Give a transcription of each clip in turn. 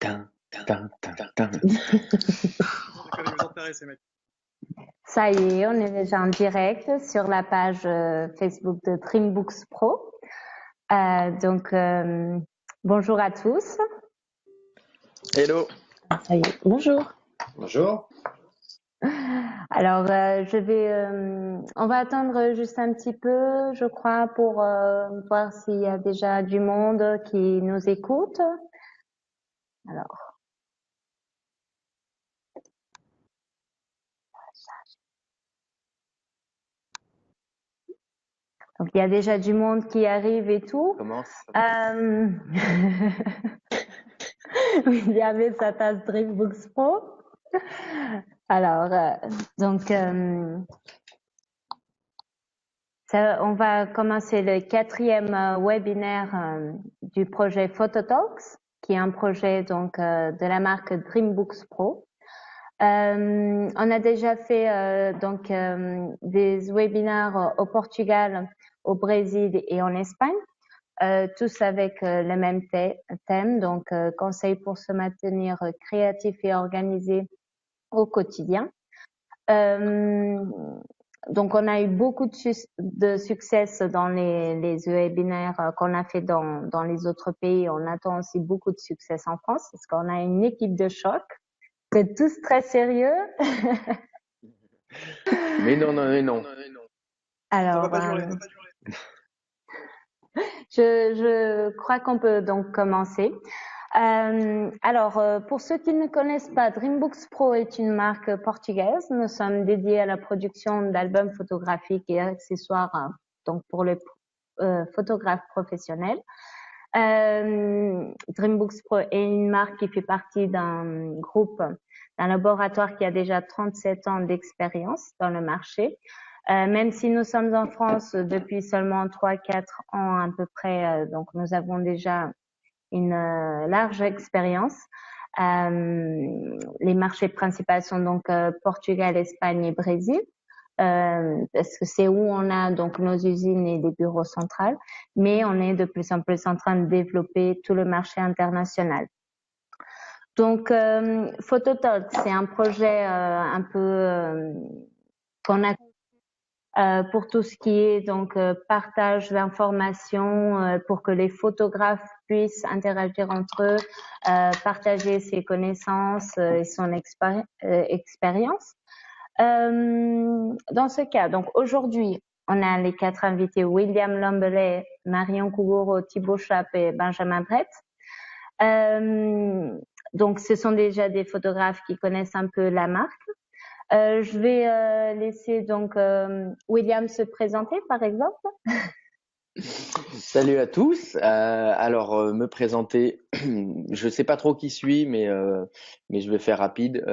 Tin, tin, tin, tin. Vous intéresser, mec. Ça y est, on est déjà en direct sur la page Facebook de Dreambooks Pro. Bonjour à tous. Hello. Ça y est, bonjour. Bonjour. Alors, on va attendre juste un petit peu, je crois, pour voir s'il y a déjà du monde qui nous écoute. Alors. Donc, il y a déjà du monde qui arrive et tout. Commence. William et sa tasse Dreambooks Pro. Alors, on va commencer le 4e webinaire du projet Phototalks, qui est un projet de la marque Dreambooks Pro. On a déjà fait des webinaires au Portugal, au Brésil et en Espagne, tous avec le même thème, donc conseils pour se maintenir créatif et organisé au quotidien. Donc on a eu beaucoup de succès dans les webinaires qu'on a fait dans les autres pays. On attend aussi beaucoup de succès en France parce qu'on a une équipe de choc. Vous êtes tous très sérieux. Mais non. Alors, Ça va pas durer. je crois qu'on peut donc commencer. Pour ceux qui ne connaissent pas, Dreambooks Pro est une marque portugaise. Nous sommes dédiés à la production d'albums photographiques et accessoires donc pour les photographes professionnels. Dreambooks Pro est une marque qui fait partie d'un laboratoire qui a déjà 37 ans d'expérience dans le marché. Même si nous sommes en France depuis seulement 3-4 ans à peu près, donc nous avons déjà une large expérience. Les marchés principaux sont donc Portugal, Espagne et Brésil, parce que c'est où on a donc nos usines et des bureaux centraux, mais on est de plus en plus en train de développer tout le marché international. Donc, Phototalk, c'est un projet un peu qu'on a pour tout ce qui est donc partage d'informations pour que les photographes puissent interagir entre eux, partager ses connaissances et son expérience. Dans ce cas, donc aujourd'hui, on a les 4 invités, William Lambelet, Marion Kuguro, Thibaut Chape et Benjamin Brett. Donc, ce sont déjà des photographes qui connaissent un peu la marque. Je vais laisser donc William se présenter, par exemple. Salut à tous. Me présenter. Je sais pas trop qui suis, mais je vais faire rapide.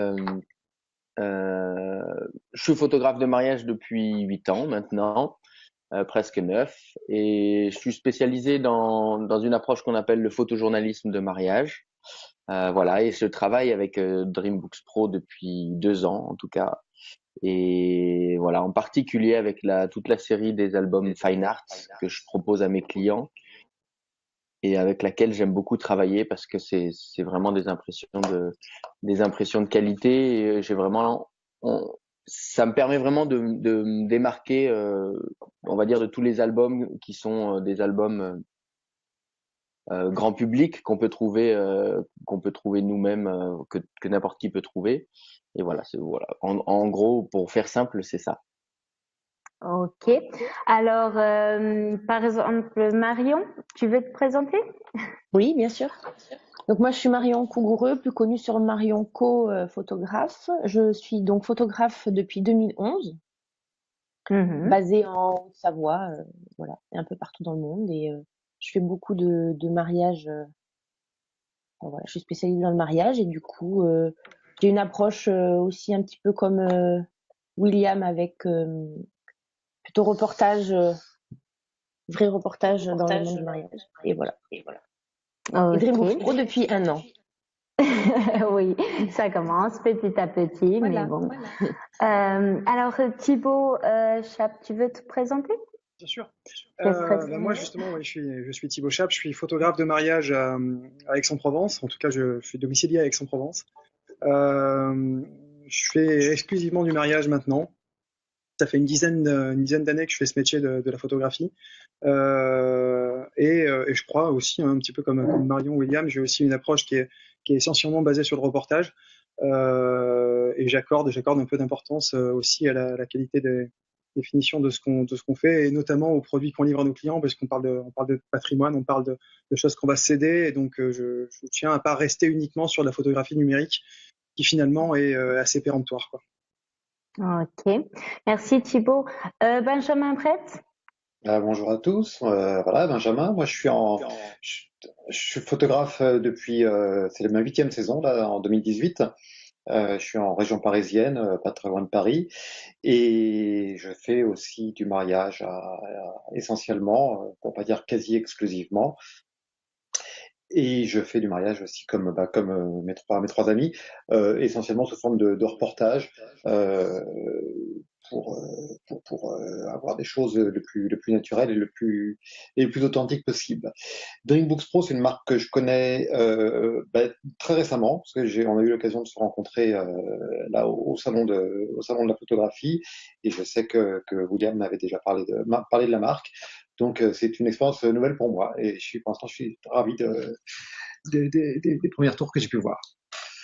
Je suis photographe de mariage depuis 8 ans maintenant, presque 9, et je suis spécialisé dans une approche qu'on appelle le photojournalisme de mariage. Voilà, et je travaille avec Dreambooks Pro depuis 2 ans en tout cas. Et voilà, en particulier avec toute la série des albums Fine Art que je propose à mes clients et avec laquelle j'aime beaucoup travailler parce que c'est vraiment des impressions de qualité. Et ça me permet vraiment de me démarquer, on va dire, de tous les albums qui sont des albums grand public qu'on peut trouver nous-mêmes, que n'importe qui peut trouver. Et voilà, en gros, pour faire simple, c'est ça. Ok. Alors, par exemple, Marion, tu veux te présenter? Oui, bien sûr. Donc moi, je suis Marion Cougoureux, plus connue sur Marion Co, photographe. Je suis donc photographe depuis 2011, basée en Haute-Savoie, voilà, et un peu partout dans le monde. Et je fais beaucoup de mariages. Voilà, je suis spécialisée dans le mariage et du coup, j'ai une approche aussi un petit peu comme William avec plutôt reportage, vrai reportage dans le monde du mariage. Et voilà. Et Dreambooks Pro depuis 1 an. Oui, ça commence petit à petit, voilà, mais bon. Voilà. Alors Thibaut Chape, tu veux te présenter? Bien sûr. Moi, Qu'est-ce justement, ouais, je suis Thibaut Chape, je suis photographe de mariage à Aix-en-Provence. En tout cas, je suis domicilié à Aix-en-Provence. Je fais exclusivement du mariage maintenant. Ça fait une dizaine d'années que je fais ce métier de la photographie. Et je crois aussi, un petit peu comme Marion William, j'ai aussi une approche qui est essentiellement basée sur le reportage. Et j'accorde un peu d'importance aussi à la qualité des définitions de ce qu'on fait, et notamment aux produits qu'on livre à nos clients, parce on parle de patrimoine, on parle de choses qu'on va céder, et donc je tiens à pas rester uniquement sur la photographie numérique, qui finalement est assez péremptoire, quoi. Ok, merci Thibaut. Benjamin Brett? Bonjour à tous. Voilà, Benjamin. Moi, je, je suis photographe depuis, c'est ma 8e saison là, en 2018. Je suis en région parisienne, pas très loin de Paris, et je fais aussi du mariage essentiellement, pour pas dire quasi exclusivement. Et je fais du mariage aussi comme mes trois amis, essentiellement sous forme de reportage, pour, avoir des choses le plus naturelles et le plus authentiques possible. Drinkbooks Pro, c'est une marque que je connais très récemment, parce que on a eu l'occasion de se rencontrer là au salon de la photographie, et je sais que William m'avait déjà parlé de la marque. Donc c'est une expérience nouvelle pour moi, et pour l'instant je suis ravi des premiers tours que j'ai pu voir.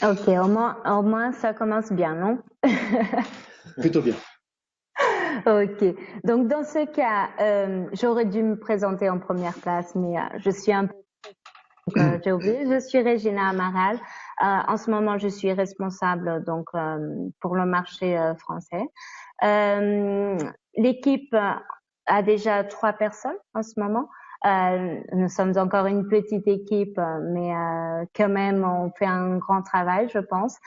Ok, au moins ça commence bien, non? Plutôt bien. Ok, donc dans ce cas, j'aurais dû me présenter en première place, mais je suis un peu... j'ai oublié, je suis Regina Amaral. En ce moment, je suis responsable donc pour le marché français. L'équipe a déjà 3 personnes en ce moment. Nous sommes encore une petite équipe, mais quand même, on fait un grand travail, je pense.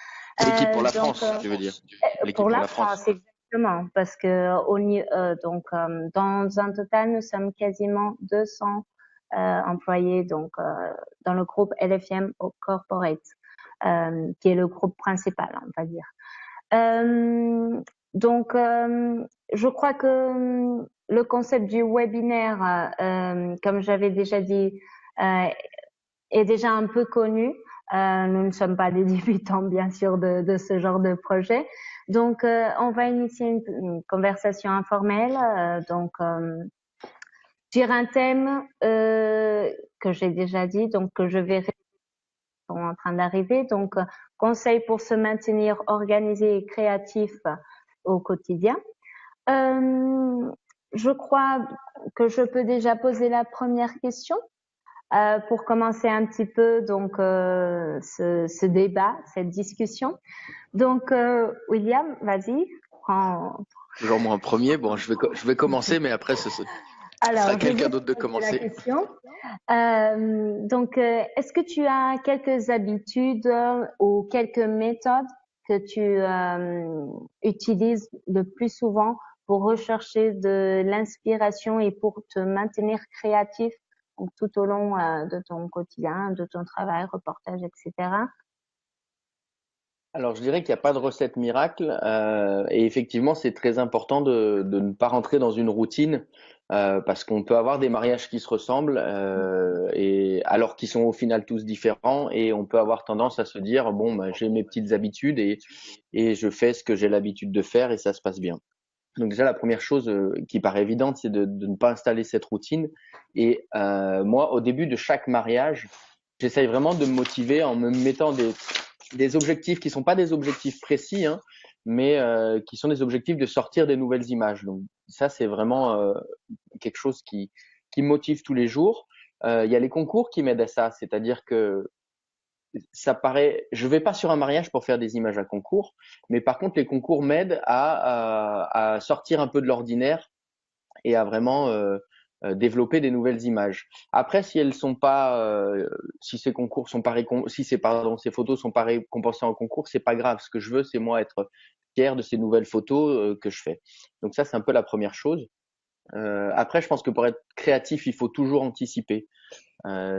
L'équipe pour la France, tu veux dire? L'équipe Pour la France, exactement, parce que dans un total, nous sommes quasiment 200 employés donc dans le groupe LFM Corporate, qui est le groupe principal, on va dire. Donc, je crois que le concept du webinaire, comme j'avais déjà dit, est déjà un peu connu. Nous ne sommes pas des débutants, bien sûr, de ce genre de projet. Donc, on va initier une conversation informelle. Sur un thème que j'ai déjà dit, donc que je vais sont en train d'arriver. Donc, conseils pour se maintenir organisé et créatif au quotidien. Je crois que je peux déjà poser la première question pour commencer un petit peu donc ce débat, cette discussion. Donc, William, vas-y, prends. Genre moi en premier. Bon, je vais commencer, mais après ce sera quelqu'un d'autre de commencer. Est-ce que tu as quelques habitudes ou quelques méthodes que tu utilises le plus souvent pour rechercher de l'inspiration et pour te maintenir créatif donc, tout au long de ton quotidien, de ton travail, reportage, etc. Alors, je dirais qu'il n'y a pas de recette miracle, et effectivement, c'est très important de ne pas rentrer dans une routine, parce qu'on peut avoir des mariages qui se ressemblent, et alors qu'ils sont au final tous différents, et on peut avoir tendance à se dire bon, ben, j'ai mes petites habitudes et je fais ce que j'ai l'habitude de faire et ça se passe bien. Donc déjà, la première chose qui paraît évidente, c'est de ne pas installer cette routine. Et moi, au début de chaque mariage, j'essaye vraiment de me motiver en me mettant des objectifs qui sont pas des objectifs précis, hein, mais qui sont des objectifs de sortir des nouvelles images. Donc ça, c'est vraiment quelque chose qui me motive tous les jours. Il y a les concours qui m'aident à ça, c'est-à-dire que ça paraît, je vais pas sur un mariage pour faire des images à concours, mais par contre les concours m'aident à sortir un peu de l'ordinaire et à vraiment développer des nouvelles images. Après, si elles sont pas, si ces concours sont pas ces photos sont pas récompensées en concours, c'est pas grave. Ce que je veux, c'est moi être fier de ces nouvelles photos que je fais. Donc ça, c'est un peu la première chose. Après, je pense que pour être créatif, il faut toujours anticiper.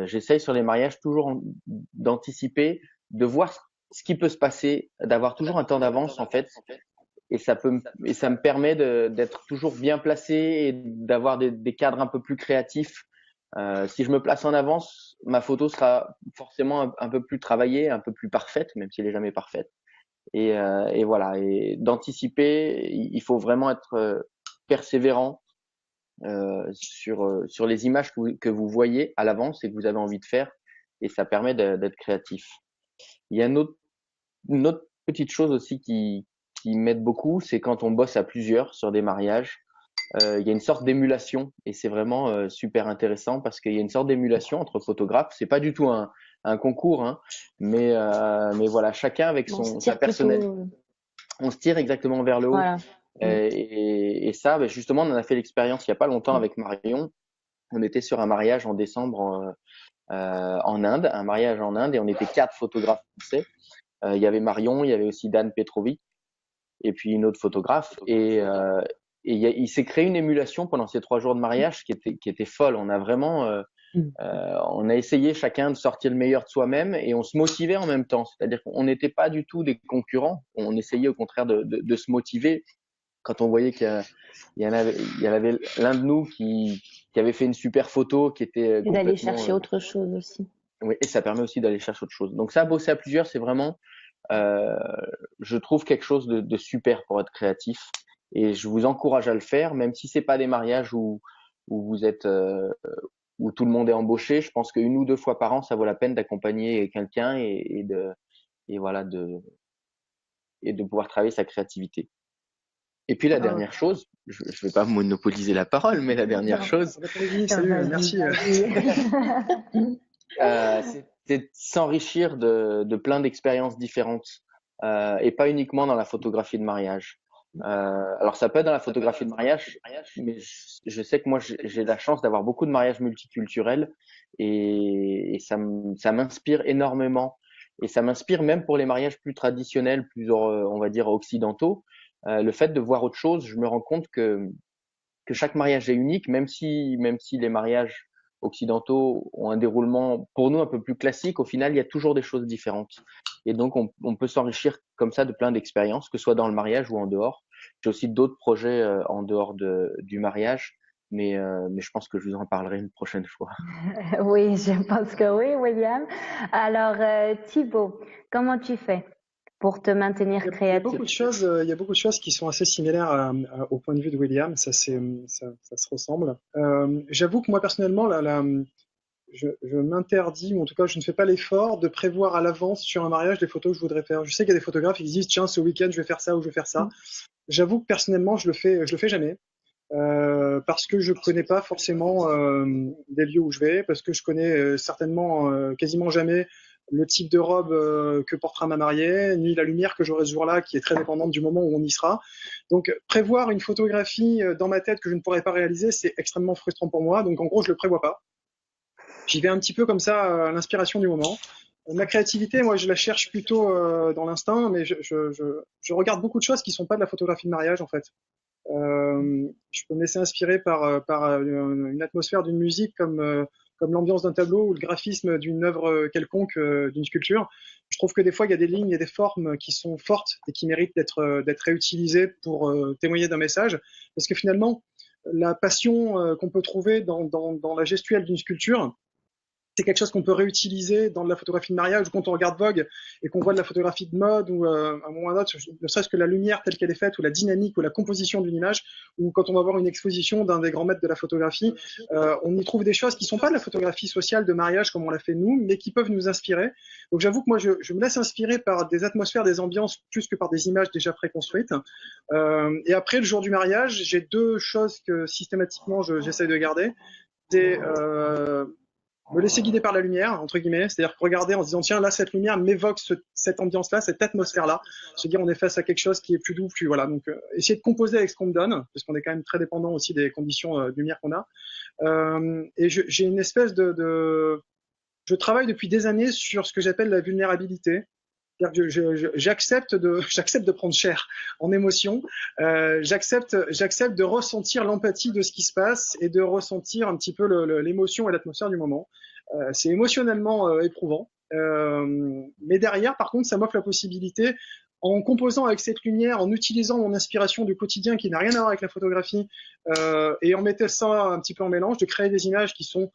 J'essaye sur les mariages toujours d'anticiper, de voir ce qui peut se passer, d'avoir toujours un temps d'avance en fait, et ça me permet d'être toujours bien placé et d'avoir des cadres un peu plus créatifs. Si je me place en avance, ma photo sera forcément un peu plus travaillée, un peu plus parfaite, même si elle est jamais parfaite. Et voilà. Et d'anticiper, il faut vraiment être persévérant sur les images que vous voyez à l'avance et que vous avez envie de faire, et ça permet d'être créatif. Il y a une autre petite chose aussi qui m'aide beaucoup, c'est quand on bosse à plusieurs sur des mariages. Il y a une sorte d'émulation et c'est vraiment super intéressant parce qu'il y a une sorte d'émulation entre photographes. C'est pas du tout un concours, hein, mais voilà, chacun avec sa personnalité. On se tire exactement vers le haut. Voilà. Et ça, ben justement, on en a fait l'expérience il y a pas longtemps avec Marion. On était sur un mariage en décembre en Inde, un mariage en Inde, et on était 4 photographes français. Il y avait Marion, il y avait aussi Dan Petrovic, et puis une autre photographe. Et il s'est créé une émulation pendant ces 3 jours de mariage qui était folle. On a vraiment, on a essayé chacun de sortir le meilleur de soi-même et on se motivait en même temps. C'est-à-dire qu'on n'était pas du tout des concurrents. On essayait au contraire de se motiver. Quand on voyait qu'il y en avait l'un de nous qui avait fait une super photo, qui était et d'aller chercher autre chose aussi. Oui, et ça permet aussi d'aller chercher autre chose. Donc ça, bosser à plusieurs, c'est vraiment, je trouve quelque chose de super pour être créatif. Et je vous encourage à le faire, même si c'est pas des mariages où vous êtes où tout le monde est embauché. Je pense qu'une ou 2 fois par an, ça vaut la peine d'accompagner quelqu'un et voilà de pouvoir travailler sa créativité. Et puis la dernière chose, je vais pas monopoliser la parole, mais la dernière chose, salut, merci. C'est de s'enrichir de plein d'expériences différentes et pas uniquement dans la photographie de mariage. Alors ça peut être dans la photographie de mariage, mais je sais que moi j'ai la chance d'avoir beaucoup de mariages multiculturels et ça m'inspire énormément. Et ça m'inspire même pour les mariages plus traditionnels, plus on va dire occidentaux. Le fait de voir autre chose, je me rends compte que chaque mariage est unique, même si les mariages occidentaux ont un déroulement pour nous un peu plus classique, au final il y a toujours des choses différentes. Et donc on peut s'enrichir comme ça de plein d'expériences, que ce soit dans le mariage ou en dehors. J'ai aussi d'autres projets en dehors du mariage, mais je pense que je vous en parlerai une prochaine fois. Oui, je pense que oui, William. Alors Thibaut, comment tu fais pour te maintenir créatif? Il y a beaucoup de choses qui sont assez similaires au point de vue de William. Ça se ressemble. J'avoue que moi personnellement, je m'interdis, ou en tout cas je ne fais pas l'effort de prévoir à l'avance sur un mariage les photos que je voudrais faire. Je sais qu'il y a des photographes qui disent tiens, ce week-end je vais faire ça ou je vais faire ça. J'avoue que personnellement je le fais jamais. Parce que je connais pas forcément des lieux où je vais, parce que je connais certainement quasiment jamais le type de robe que portera ma mariée, ni la lumière que j'aurai ce jour-là, qui est très dépendante du moment où on y sera. Donc prévoir une photographie dans ma tête que je ne pourrais pas réaliser, c'est extrêmement frustrant pour moi. Donc en gros, je le prévois pas. J'y vais un petit peu comme ça à l'inspiration du moment. Ma créativité, moi, je la cherche plutôt dans l'instinct, mais je regarde beaucoup de choses qui sont pas de la photographie de mariage en fait. Je peux me laisser inspirer par une atmosphère d'une musique comme l'ambiance d'un tableau ou le graphisme d'une œuvre quelconque, d'une sculpture. Je trouve que des fois il y a des lignes et des formes qui sont fortes et qui méritent d'être réutilisées pour témoigner d'un message, parce que finalement la passion qu'on peut trouver dans la gestuelle d'une sculpture, c'est quelque chose qu'on peut réutiliser dans de la photographie de mariage, ou quand on regarde Vogue et qu'on voit de la photographie de mode, ou à un moment ou à un autre, ne serait-ce que la lumière telle qu'elle est faite, ou la dynamique, ou la composition d'une image, ou quand on va voir une exposition d'un des grands maîtres de la photographie, on y trouve des choses qui sont pas de la photographie sociale de mariage comme on l'a fait nous, mais qui peuvent nous inspirer. Donc j'avoue que moi je me laisse inspirer par des atmosphères, des ambiances, plus que par des images déjà préconstruites. Et après, le jour du mariage, j'ai 2 choses que systématiquement j'essaye de garder. C'est me laisser guider par la lumière, entre guillemets, c'est-à-dire regarder en se disant tiens, là cette lumière m'évoque cette ambiance-là, cette atmosphère-là. Se dire on est face à quelque chose qui est plus doux, plus voilà. Donc essayer de composer avec ce qu'on me donne, parce qu'on est quand même très dépendant aussi des conditions de lumière qu'on a. Et j'ai une espèce je travaille depuis des années sur ce que j'appelle la vulnérabilité. J'accepte de prendre cher en émotion. J'accepte de ressentir l'empathie de ce qui se passe et de ressentir un petit peu l'émotion et l'atmosphère du moment. C'est émotionnellement éprouvant. Mais derrière, par contre, ça m'offre la possibilité en composant avec cette lumière, en utilisant mon inspiration du quotidien qui n'a rien à voir avec la photographie, et en mettant ça un petit peu en mélange, de créer des images qui sont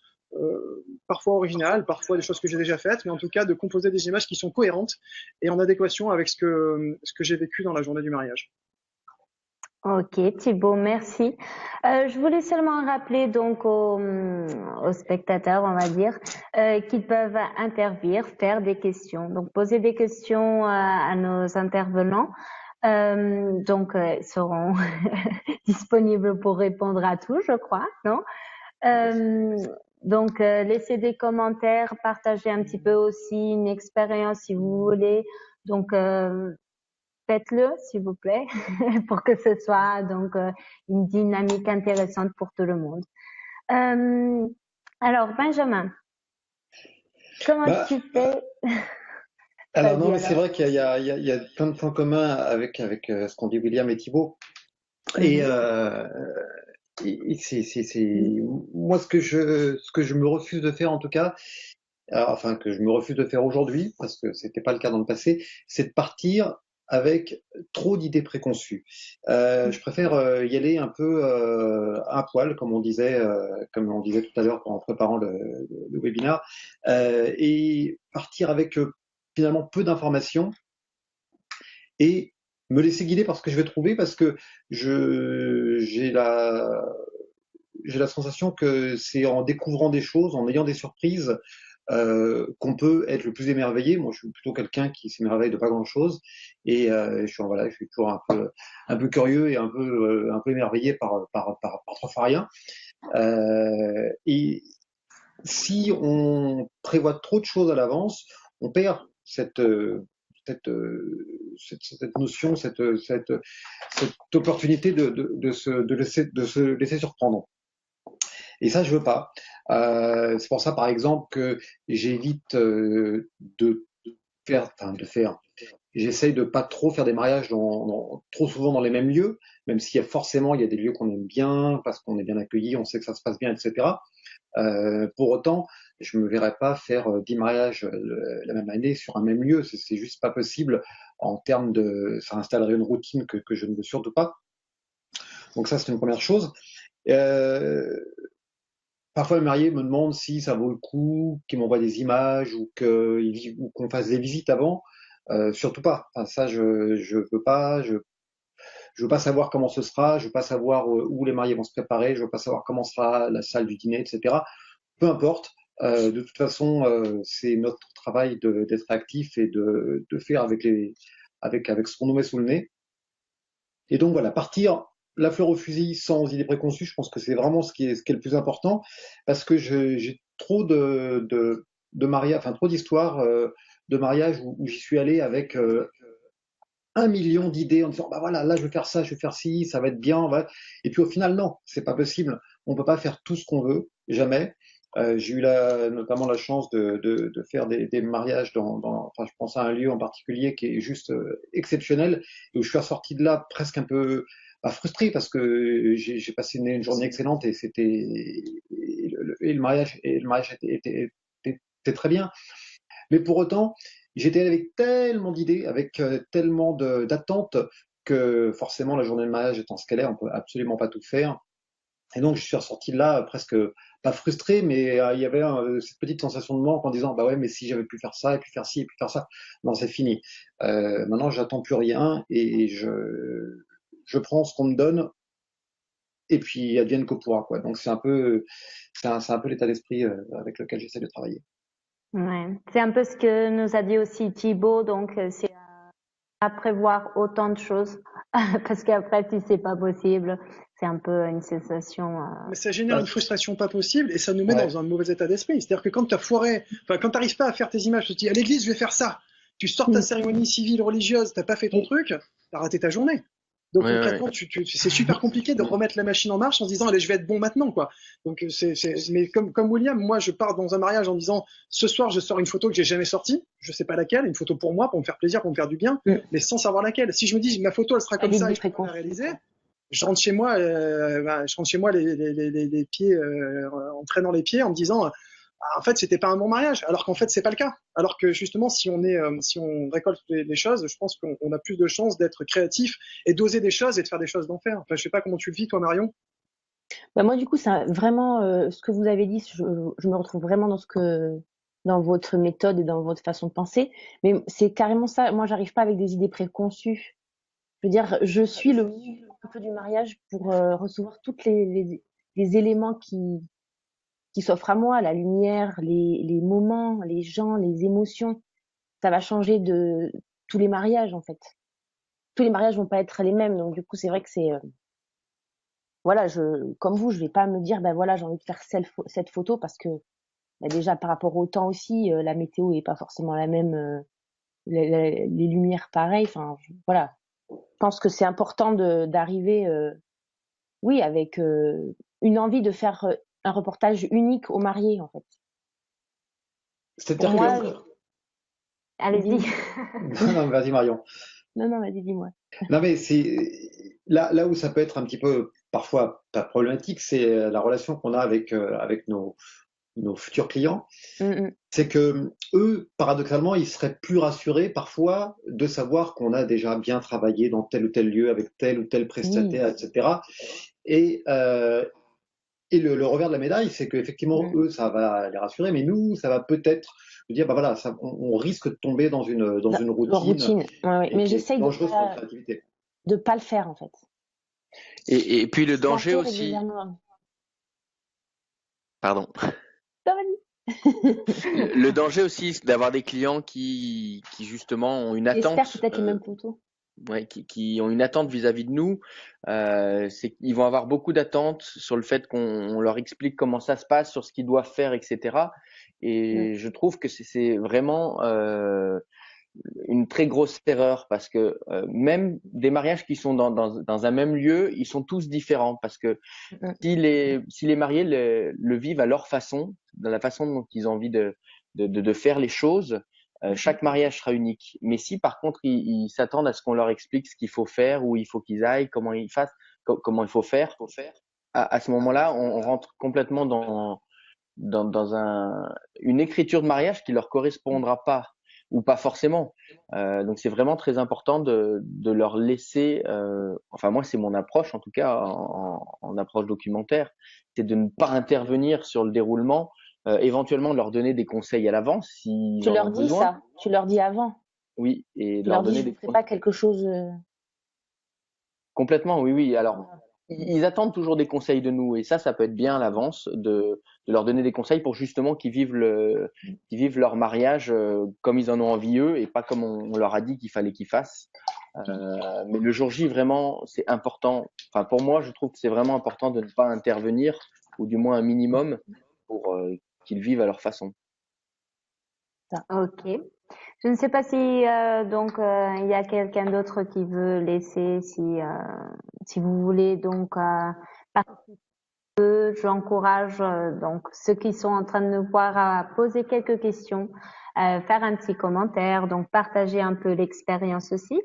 parfois originales, parfois des choses que j'ai déjà faites, mais en tout cas de composer des images qui sont cohérentes et en adéquation avec ce que j'ai vécu dans la journée du mariage. Ok, Thibaut, merci. Je voulais seulement rappeler donc aux spectateurs, on va dire, qu'ils peuvent intervenir, faire des questions, donc poser des questions à nos intervenants. Donc, ils seront disponibles pour répondre à tout, je crois, non? Donc, laissez des commentaires, partagez un petit peu aussi une expérience si vous voulez. Donc, faites-le, s'il vous plaît, pour que ce soit donc une dynamique intéressante pour tout le monde. Alors, Benjamin, comment tu fais? Alors non, mais c'est vrai qu'il y a plein de points communs avec ce qu'ont dit William et Thibaut. Et c'est moi ce que je me refuse de faire en tout cas, enfin que je me refuse de faire aujourd'hui parce que c'était pas le cas dans le passé, c'est de partir avec trop d'idées préconçues. Je préfère y aller un peu à poil, comme on disait tout à l'heure en préparant le webinaire, et partir avec finalement peu d'informations et me laisser guider par ce que je vais trouver, parce que j'ai la sensation que c'est en découvrant des choses, en ayant des surprises, qu'on peut être le plus émerveillé. Moi, je suis plutôt quelqu'un qui s'émerveille de pas grand-chose, et je suis toujours un peu curieux et un peu émerveillé par trois fois rien. Et si on prévoit trop de choses à l'avance, on perd cette notion, cette opportunité de se laisser surprendre. Et ça, je veux pas. C'est pour ça, par exemple, que j'évite j'essaye de pas trop faire des mariages trop souvent dans les mêmes lieux, même s'il y a forcément des lieux qu'on aime bien, parce qu'on est bien accueilli, on sait que ça se passe bien, etc. Pour autant, je me verrais pas faire 10 mariages la même année sur un même lieu. C'est juste pas possible en termes ça installerait une routine que je ne veux surtout pas. Donc ça, c'est une première chose. Parfois, le marié me demande si ça vaut le coup qu'il m'envoie des images ou qu'on fasse des visites avant. Surtout pas. Enfin, ça, je veux pas. Je veux pas savoir comment ce sera. Je veux pas savoir où les mariés vont se préparer. Je veux pas savoir comment sera la salle du dîner, etc. Peu importe. De toute façon, c'est notre travail d'être actif et de faire avec ce qu'on nous met sous le nez. Et donc voilà, partir la fleur au fusil sans idée préconçue, je pense que c'est vraiment ce qui est le plus important, parce que j'ai trop de mariages, enfin trop d'histoires de mariages où j'y suis allé avec 1 million d'idées en disant bah voilà, là je vais faire ça, je vais faire ci, ça va être bien, ouais. Et puis au final non, c'est pas possible. On peut pas faire tout ce qu'on veut, jamais. J'ai eu notamment la chance de faire des mariages enfin je pense à un lieu en particulier qui est juste exceptionnel, et où je suis ressorti de là presque un peu frustré, parce que j'ai passé une journée excellente et le mariage était très bien. Mais pour autant, j'étais avec tellement d'idées, avec tellement d'attentes, que forcément la journée de mariage étant ce qu'elle est, on peut absolument pas tout faire. Et donc je suis ressorti de là presque pas frustré, mais il y avait cette petite sensation de manque en disant bah ouais, mais si j'avais pu faire ça et puis faire ci et puis faire ça. Non, c'est fini. Maintenant j'attends plus rien et je prends ce qu'on me donne, et puis advienne que pourra, quoi. Donc c'est un peu l'état d'esprit avec lequel j'essaie de travailler. Ouais, c'est un peu ce que nous a dit aussi Thibaut, donc c'est à prévoir autant de choses parce qu'après si c'est pas possible, c'est un peu une sensation. Mais ça génère une frustration pas possible et ça nous met dans un mauvais état d'esprit. C'est-à-dire que quand tu as foiré, enfin quand t'arrives pas à faire tes images, tu te dis à l'église je vais faire ça, tu sors ta cérémonie civile religieuse, t'as pas fait ton truc, t'as raté ta journée. Donc concrètement, c'est super compliqué de remettre la machine en marche en se disant allez je vais être bon maintenant, quoi. Donc mais comme William, moi je pars dans un mariage en disant ce soir je sors une photo que j'ai jamais sortie, je sais pas laquelle, une photo pour moi, pour me faire plaisir, pour me faire du bien, mais sans savoir laquelle. Si je me dis ma photo elle sera comme ça et je peux la réaliser, je rentre chez moi les pieds en traînant les pieds en me disant en fait, c'était pas un bon mariage, alors qu'en fait, c'est pas le cas. Alors que justement, si on récolte les choses, je pense qu'on a plus de chances d'être créatif et d'oser des choses et de faire des choses d'enfer. Enfin, je sais pas comment tu le vis, toi, Marion. Bah moi, du coup, c'est vraiment ce que vous avez dit. Je me retrouve vraiment dans votre méthode et dans votre façon de penser. Mais c'est carrément ça. Moi, j'arrive pas avec des idées préconçues. Je veux dire, je suis le moule un peu du mariage pour recevoir toutes les éléments qui s'offrent à moi, la lumière, les moments, les gens, les émotions. Ça va changer de tous les mariages, en fait. Tous les mariages vont pas être les mêmes. Donc, du coup, c'est vrai que c'est voilà, comme vous, je vais pas me dire, ben voilà, j'ai envie de faire cette photo parce que bah, déjà par rapport au temps aussi, la météo est pas forcément la même, les lumières pareilles. Enfin, voilà. Je pense que c'est important d'arriver, oui, avec une envie de faire un reportage unique aux mariés, en fait. C'est-à-dire moi, que... Allez-y. Non, vas-y Marion. Non, vas-y, dis-moi. Non, mais c'est là où ça peut être un petit peu parfois pas problématique, c'est la relation qu'on a avec nos futurs clients. C'est que eux, paradoxalement, ils seraient plus rassurés parfois de savoir qu'on a déjà bien travaillé dans tel ou tel lieu avec tel ou tel prestataire, etc. Et le revers de la médaille, c'est qu'effectivement, eux, ça va les rassurer, mais nous, ça va peut-être dire, bah voilà, on risque de tomber dans une routine, ouais. Mais j'essaye dangereuse pour la créativité. De pas le faire, en fait. Et puis le danger aussi. Pardon. Le danger aussi, c'est d'avoir des clients qui justement ont une attente. J'espère peut-être les mêmes photos. Ouais, qui ont une attente vis-à-vis de nous. C'est qu'ils vont avoir beaucoup d'attentes sur le fait qu'on leur explique comment ça se passe, sur ce qu'ils doivent faire, etc. Et je trouve que c'est vraiment une très grosse erreur parce que même des mariages qui sont dans un même lieu, ils sont tous différents parce que si les mariés le vivent à leur façon, dans la façon dont ils ont envie de faire les choses, chaque mariage sera unique. Mais si par contre ils s'attendent à ce qu'on leur explique ce qu'il faut faire, où il faut qu'ils aillent, comment ils fassent, comment il faut faire, à ce moment-là, on rentre complètement dans une écriture de mariage qui leur correspondra pas ou pas forcément. Donc c'est vraiment très important de leur laisser, enfin moi c'est mon approche en tout cas en approche documentaire, c'est de ne pas intervenir sur le déroulement, éventuellement leur donner des conseils à l'avance si tu leur dis ça, tu leur dis avant. Oui, et tu leur dis je ne ferai pas quelque chose. Complètement, oui. Alors ils attendent toujours des conseils de nous et ça peut être bien à l'avance de leur donner des conseils pour justement qu'ils vivent leur mariage comme ils en ont envie eux et pas comme on leur a dit qu'il fallait qu'ils fassent. Mais le jour J, vraiment, c'est important. Enfin, pour moi, je trouve que c'est vraiment important de ne pas intervenir ou du moins un minimum pour qu'ils vivent à leur façon. Ok. Je ne sais pas si il y a quelqu'un d'autre qui veut laisser si vous voulez donc participer. J'encourage donc ceux qui sont en train de nous voir à poser quelques questions, faire un petit commentaire, donc partager un peu l'expérience aussi.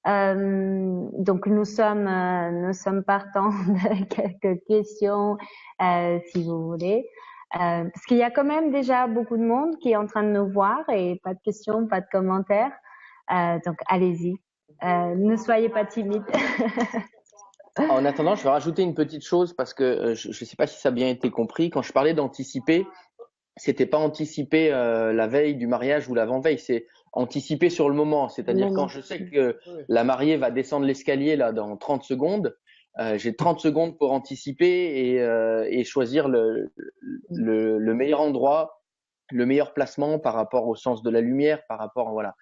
Donc nous sommes partants de quelques questions si vous voulez. Parce qu'il y a quand même déjà beaucoup de monde qui est en train de nous voir et pas de questions, pas de commentaires. Donc allez-y, ne soyez pas timides. En attendant, je vais rajouter une petite chose parce que je ne sais pas si ça a bien été compris. Quand je parlais d'anticiper, c'était pas anticiper la veille du mariage ou l'avant-veille, c'est anticiper sur le moment. C'est-à-dire quand je sais que la mariée va descendre l'escalier là dans 30 secondes, j'ai 30 secondes pour anticiper et choisir le meilleur endroit, le meilleur placement par rapport au sens de la lumière, par rapport voilà.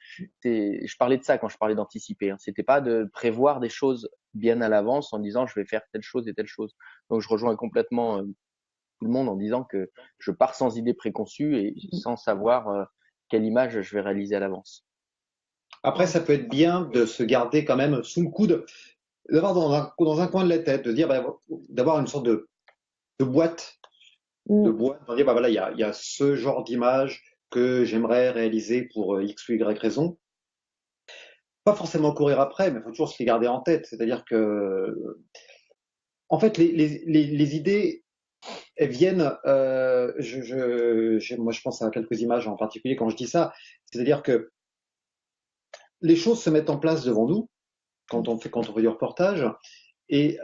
Je parlais de ça quand je parlais d'anticiper. Hein. C'était pas de prévoir des choses bien à l'avance en disant je vais faire telle chose et telle chose. Donc je rejoins complètement tout le monde en disant que je pars sans idée préconçue et sans savoir quelle image je vais réaliser à l'avance. Après, ça peut être bien de se garder quand même sous le coude, d'avoir dans un coin de la tête, de dire, d'avoir une sorte de boîte, de dire, voilà, il y a ce genre d'image que j'aimerais réaliser pour X ou Y raison. Pas forcément courir après, mais il faut toujours se les garder en tête. C'est-à-dire que, en fait, les idées elles viennent, moi je pense à quelques images en particulier quand je dis ça, c'est-à-dire que les choses se mettent en place devant nous quand on fait du reportage, et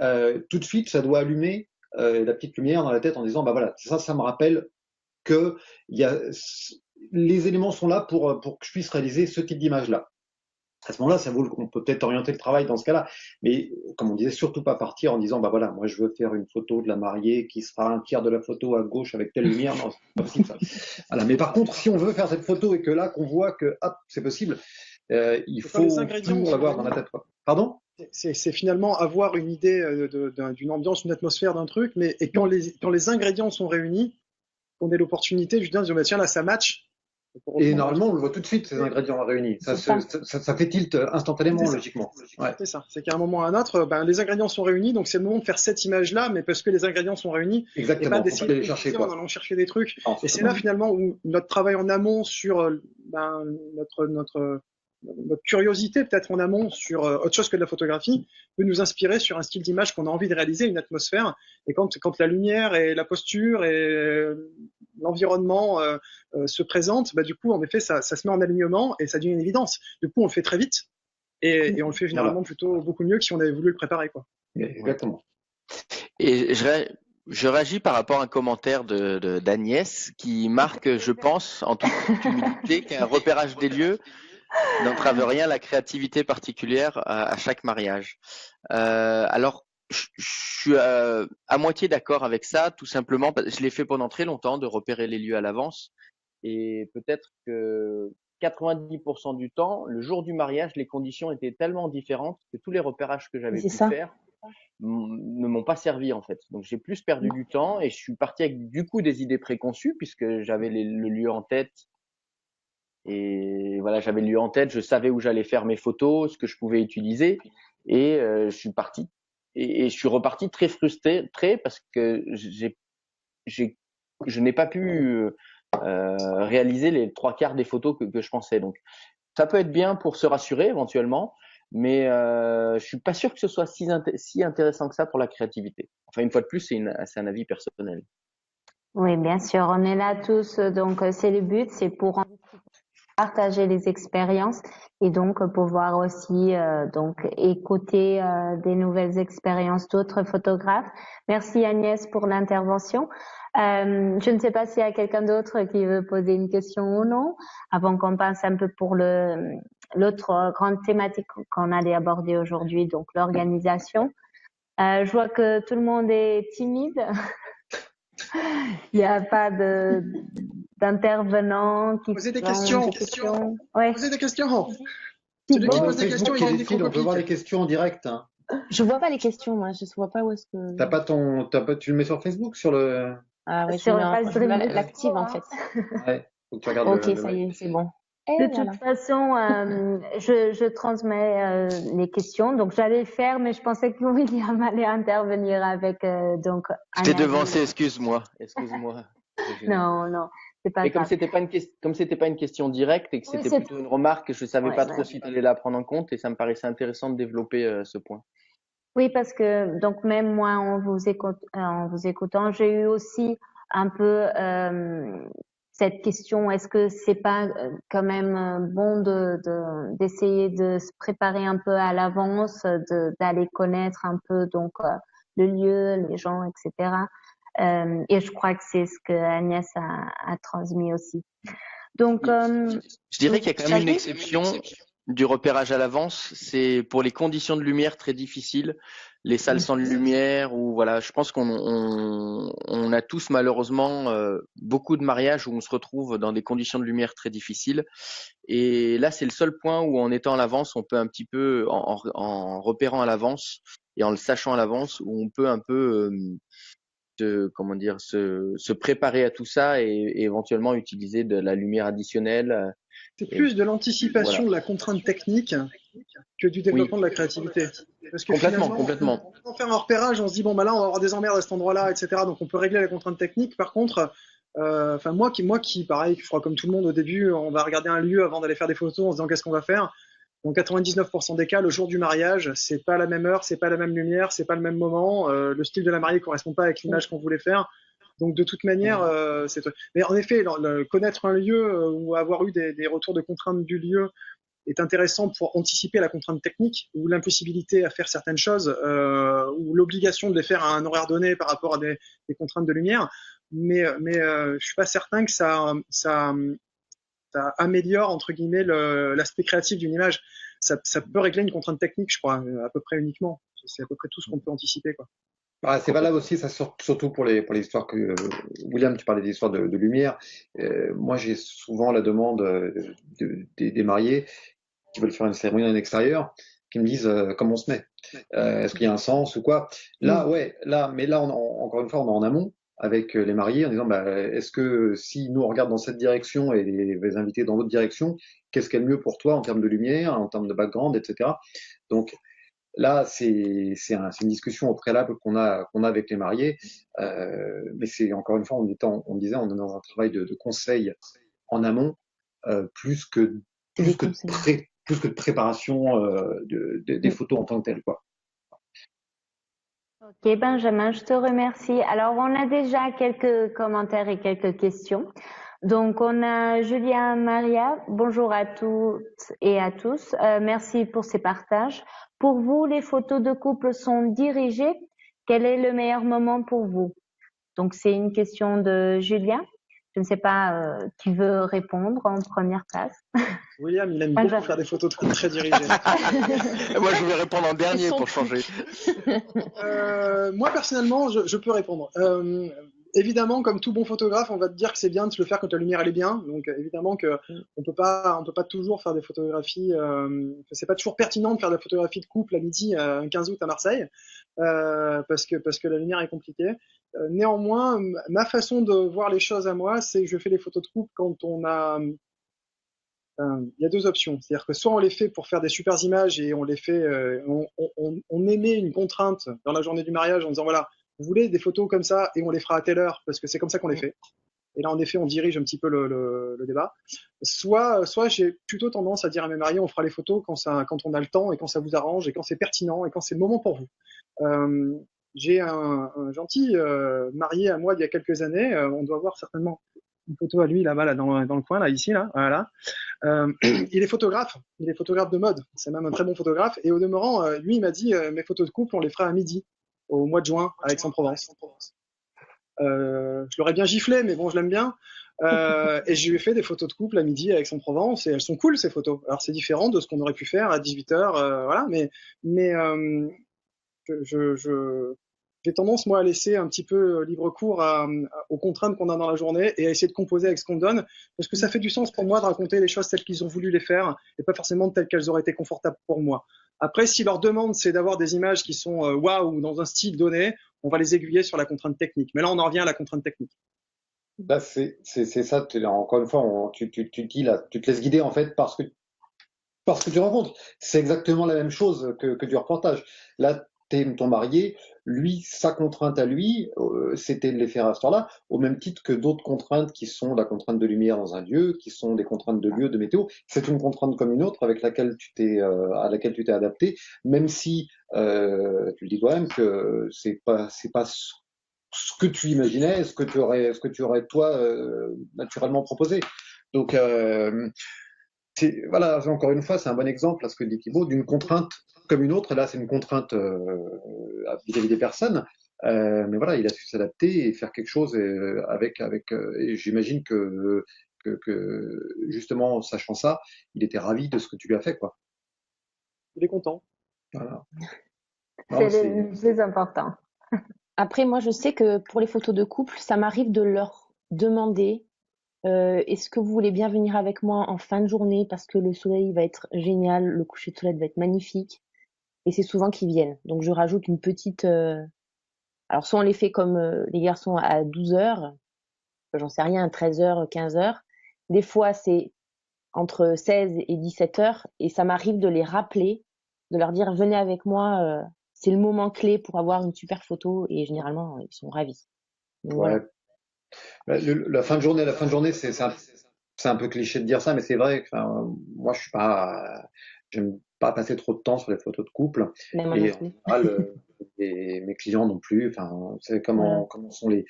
tout de suite ça doit allumer la petite lumière dans la tête en disant bah voilà, ça me rappelle que les éléments sont là pour que je puisse réaliser ce type d'image-là. À ce moment-là, on peut peut-être orienter le travail dans ce cas-là, mais comme on disait, surtout pas partir en disant bah voilà, moi je veux faire une photo de la mariée qui sera un tiers de la photo à gauche avec telle lumière. Non, c'est pas possible ça. Voilà. Mais par contre, si on veut faire cette photo et que là qu'on voit que hop, c'est possible, il faut toujours l'avoir dans la tête. Quoi. Pardon ? C'est finalement avoir une idée d'une ambiance, une atmosphère d'un truc, mais quand les ingrédients sont réunis, on a l'opportunité de dire tiens là ça match. Et normalement, on le voit tout de suite, ces ingrédients réunis. Ça fait tilt instantanément, logiquement. Ouais. C'est ça. C'est qu'à un moment ou à un autre, les ingrédients sont réunis, donc c'est le moment de faire cette image-là, mais parce que les ingrédients sont réunis. Exactement. Et pas d'essayer de les chercher, en allant chercher des trucs. Non, et c'est là, finalement, où notre travail en amont sur notre curiosité, peut-être en amont, sur autre chose que de la photographie, peut nous inspirer sur un style d'image qu'on a envie de réaliser, une atmosphère. Et quand la lumière et la posture et l'environnement se présentent, du coup, en effet, ça se met en alignement et ça devient une évidence. Du coup, on le fait très vite et on le fait généralement plutôt beaucoup mieux que si on avait voulu le préparer, quoi. Exactement. Et je réagis par rapport à un commentaire d'Agnès qui marque, je pense, en toute humilité, qu'un repérage des lieux n'entrave rien à la créativité particulière à chaque mariage. Alors, je suis à moitié d'accord avec ça, tout simplement. Je l'ai fait pendant très longtemps, de repérer les lieux à l'avance. Et peut-être que 90% du temps, le jour du mariage, les conditions étaient tellement différentes que tous les repérages que j'avais pu faire ne m'ont pas servi en fait. Donc j'ai plus perdu du temps et je suis parti avec du coup des idées préconçues puisque j'avais le lieu en tête. Et voilà, j'avais le lieu en tête, je savais où j'allais faire mes photos, ce que je pouvais utiliser, et je suis parti et je suis reparti très frustré, parce que je n'ai pas pu réaliser les 3/4 des photos que je pensais. Donc ça peut être bien pour se rassurer éventuellement, mais je suis pas sûr que ce soit si intéressant que ça pour la créativité. Enfin, une fois de plus, c'est un avis personnel. Oui, bien sûr, on est là tous, donc c'est le but, c'est pour partager les expériences et donc pouvoir aussi donc écouter des nouvelles expériences d'autres photographes. Merci Agnès pour l'intervention. Je ne sais pas s'il y a quelqu'un d'autre qui veut poser une question ou non, avant qu'on passe un peu pour l'autre grande thématique qu'on allait aborder aujourd'hui, donc l'organisation. Je vois que tout le monde est timide. Il n'y a pas d'intervenants qui posent des questions. Ouais. Posez des questions. Celui qui pose des questions, il a un micro. On peut voir les questions en direct. Je vois pas les questions, moi. Je vois pas où est-ce que. Tu le mets sur Facebook, sur le. Ah ouais, sur l'active en fait. Ouais. Faut que tu regardes ok, ça y est, c'est bon. De toute façon, je transmets les questions. Donc, j'allais le faire, mais je pensais que William allait intervenir avec donc. Je t'ai devancé, excuse-moi. Non, c'est pas grave. Comme c'était pas une question directe et que c'était plutôt une remarque, je savais pas trop si tu allais la prendre en compte et ça me paraissait intéressant de développer ce point. Oui, parce que donc même moi, en vous écoutant, j'ai eu aussi un peu cette question, est-ce que c'est pas quand même bon d'essayer de se préparer un peu à l'avance, d'aller connaître un peu donc le lieu, les gens, etc. Et je crois que c'est ce que Agnès a transmis aussi. Donc, je dirais qu'il y a quand même une exception du repérage à l'avance, c'est pour les conditions de lumière très difficiles, les salles sans lumière, ou voilà, je pense qu'on a tous malheureusement beaucoup de mariages où on se retrouve dans des conditions de lumière très difficiles. Et là, c'est le seul point où en étant à l'avance, on peut un petit peu, en repérant à l'avance et en le sachant à l'avance, où on peut un peu se préparer à tout ça et éventuellement utiliser de la lumière additionnelle. C'est plus de l'anticipation de la contrainte technique que du développement de la créativité. Parce que complètement. On faire un repérage, on se dit bon là on va avoir des emmerdes à cet endroit-là, etc. Donc on peut régler la contrainte technique. Par contre, moi qui pareil, je crois comme tout le monde au début, on va regarder un lieu avant d'aller faire des photos en se disant qu'est-ce qu'on va faire. Donc 99% des cas, le jour du mariage, c'est pas la même heure, c'est pas la même lumière, c'est pas le même moment. Le style de la mariée correspond pas avec l'image qu'on voulait faire. Donc de toute manière, mais en effet, connaître un lieu ou avoir eu des retours de contraintes du lieu est intéressant pour anticiper la contrainte technique ou l'impossibilité à faire certaines choses ou l'obligation de les faire à un horaire donné par rapport à des contraintes de lumière. Mais je suis pas certain que ça améliore entre guillemets l'aspect créatif d'une image. Ça peut régler une contrainte technique, je crois, à peu près uniquement. C'est à peu près tout ce qu'on peut anticiper, quoi. C'est valable aussi, ça surtout pour les histoires que William, tu parlais des histoires de lumière. Moi, j'ai souvent la demande des mariés qui veulent faire une cérémonie en extérieur, qui me disent comment on se met, est-ce qu'il y a un sens ou quoi. Là, mais là, encore une fois, on est en amont avec les mariés en disant est-ce que si nous on regarde dans cette direction et les invités dans l'autre direction, qu'est-ce qui est le mieux pour toi en termes de lumière, en termes de background, etc. Donc là, c'est une discussion au préalable qu'on a avec les mariés, mais c'est encore une fois, on est dans un travail de conseil en amont, plus que de préparation des photos en tant que telles, quoi. Ok, Benjamin, je te remercie. Alors, on a déjà quelques commentaires et quelques questions. Donc, on a Julien Maria. Bonjour à toutes et à tous. Merci pour ces partages. Pour vous, les photos de couple sont dirigées. Quel est le meilleur moment pour vous? Donc, c'est une question de Julien. Je ne sais pas qui veut répondre en première place. William, il aime beaucoup faire des photos de couple très dirigées. Moi, je vais répondre en dernier pour changer. Moi, personnellement, je peux répondre. Évidemment, comme tout bon photographe, on va te dire que c'est bien de se le faire quand la lumière elle est bien. Donc évidemment que on peut pas toujours faire des photographies. C'est pas toujours pertinent de faire de la photographie de couple à midi, un 15 août à Marseille, parce que la lumière est compliquée. Néanmoins, ma façon de voir les choses à moi, c'est que je fais des photos de couple quand on a il y a deux options. C'est-à-dire que soit on les fait pour faire des super images et on les fait, on émet une contrainte dans la journée du mariage en disant voilà, vous voulez des photos comme ça et on les fera à telle heure parce que c'est comme ça qu'on les fait. Et là, en effet, on dirige un petit peu le débat. Soit j'ai plutôt tendance à dire à mes mariés, on fera les photos quand on a le temps et quand ça vous arrange et quand c'est pertinent et quand c'est le moment pour vous. J'ai un gentil marié à moi d'il y a quelques années. On doit voir certainement une photo à lui là-bas, là, dans le coin, là, ici, là, voilà. Il est photographe de mode. C'est même un très bon photographe. Et au demeurant, lui, il m'a dit, mes photos de couple, on les fera à midi, au mois de juin, à Aix-en-Provence. Je l'aurais bien giflé, mais bon, je l'aime bien. Et je lui ai fait des photos de couple à midi à Aix-en-Provence, et elles sont cool, ces photos. Alors, c'est différent de ce qu'on aurait pu faire à 18h, voilà, mais j'ai tendance, moi, à laisser un petit peu libre cours aux contraintes qu'on a dans la journée et à essayer de composer avec ce qu'on donne, parce que ça fait du sens pour moi de raconter les choses telles qu'ils ont voulu les faire et pas forcément telles qu'elles auraient été confortables pour moi. Après, si leur demande, c'est d'avoir des images qui sont waouh, dans un style donné, on va les aiguiller sur la contrainte technique. Mais là, on en revient à la contrainte technique. Là, c'est ça, encore une fois, tu dis là, tu te laisses guider en fait parce que tu rencontres. C'est exactement la même chose que du reportage. Là, ton marié, lui, sa contrainte à lui, c'était de les faire à ce temps-là, au même titre que d'autres contraintes qui sont la contrainte de lumière dans un lieu, qui sont des contraintes de lieu, de météo. C'est une contrainte comme une autre avec laquelle à laquelle tu t'es adapté, même si tu le dis toi-même que c'est pas ce que tu imaginais, ce que tu aurais toi naturellement proposé. Donc voilà, encore une fois, c'est un bon exemple, là, ce que dit Thibaut, d'une contrainte comme une autre. Là, c'est une contrainte vis-à-vis des personnes, mais voilà, il a su s'adapter et faire quelque chose avec. Et j'imagine que justement, sachant ça, il était ravi de ce que tu lui as fait, quoi. Il est content. Voilà. C'est le plus important. Après, moi, je sais que pour les photos de couple, ça m'arrive de leur demander est-ce que vous voulez bien venir avec moi en fin de journée parce que le soleil va être génial, le coucher de soleil va être magnifique. Et c'est souvent qu'ils viennent. Donc, je rajoute une petite... Alors, soit on les fait comme les garçons à 12h, j'en sais rien, 13h, 15h. Des fois, c'est entre 16 et 17h. Et ça m'arrive de les rappeler, de leur dire venez avec moi, c'est le moment clé pour avoir une super photo. Et généralement, ils sont ravis. Donc, ouais. Voilà. La fin de journée, c'est un peu cliché de dire ça, mais c'est vrai que moi, j'aime pas passer trop de temps sur les photos de couple. Même Et en général, mes clients non plus. Enfin, vous savez comment sont les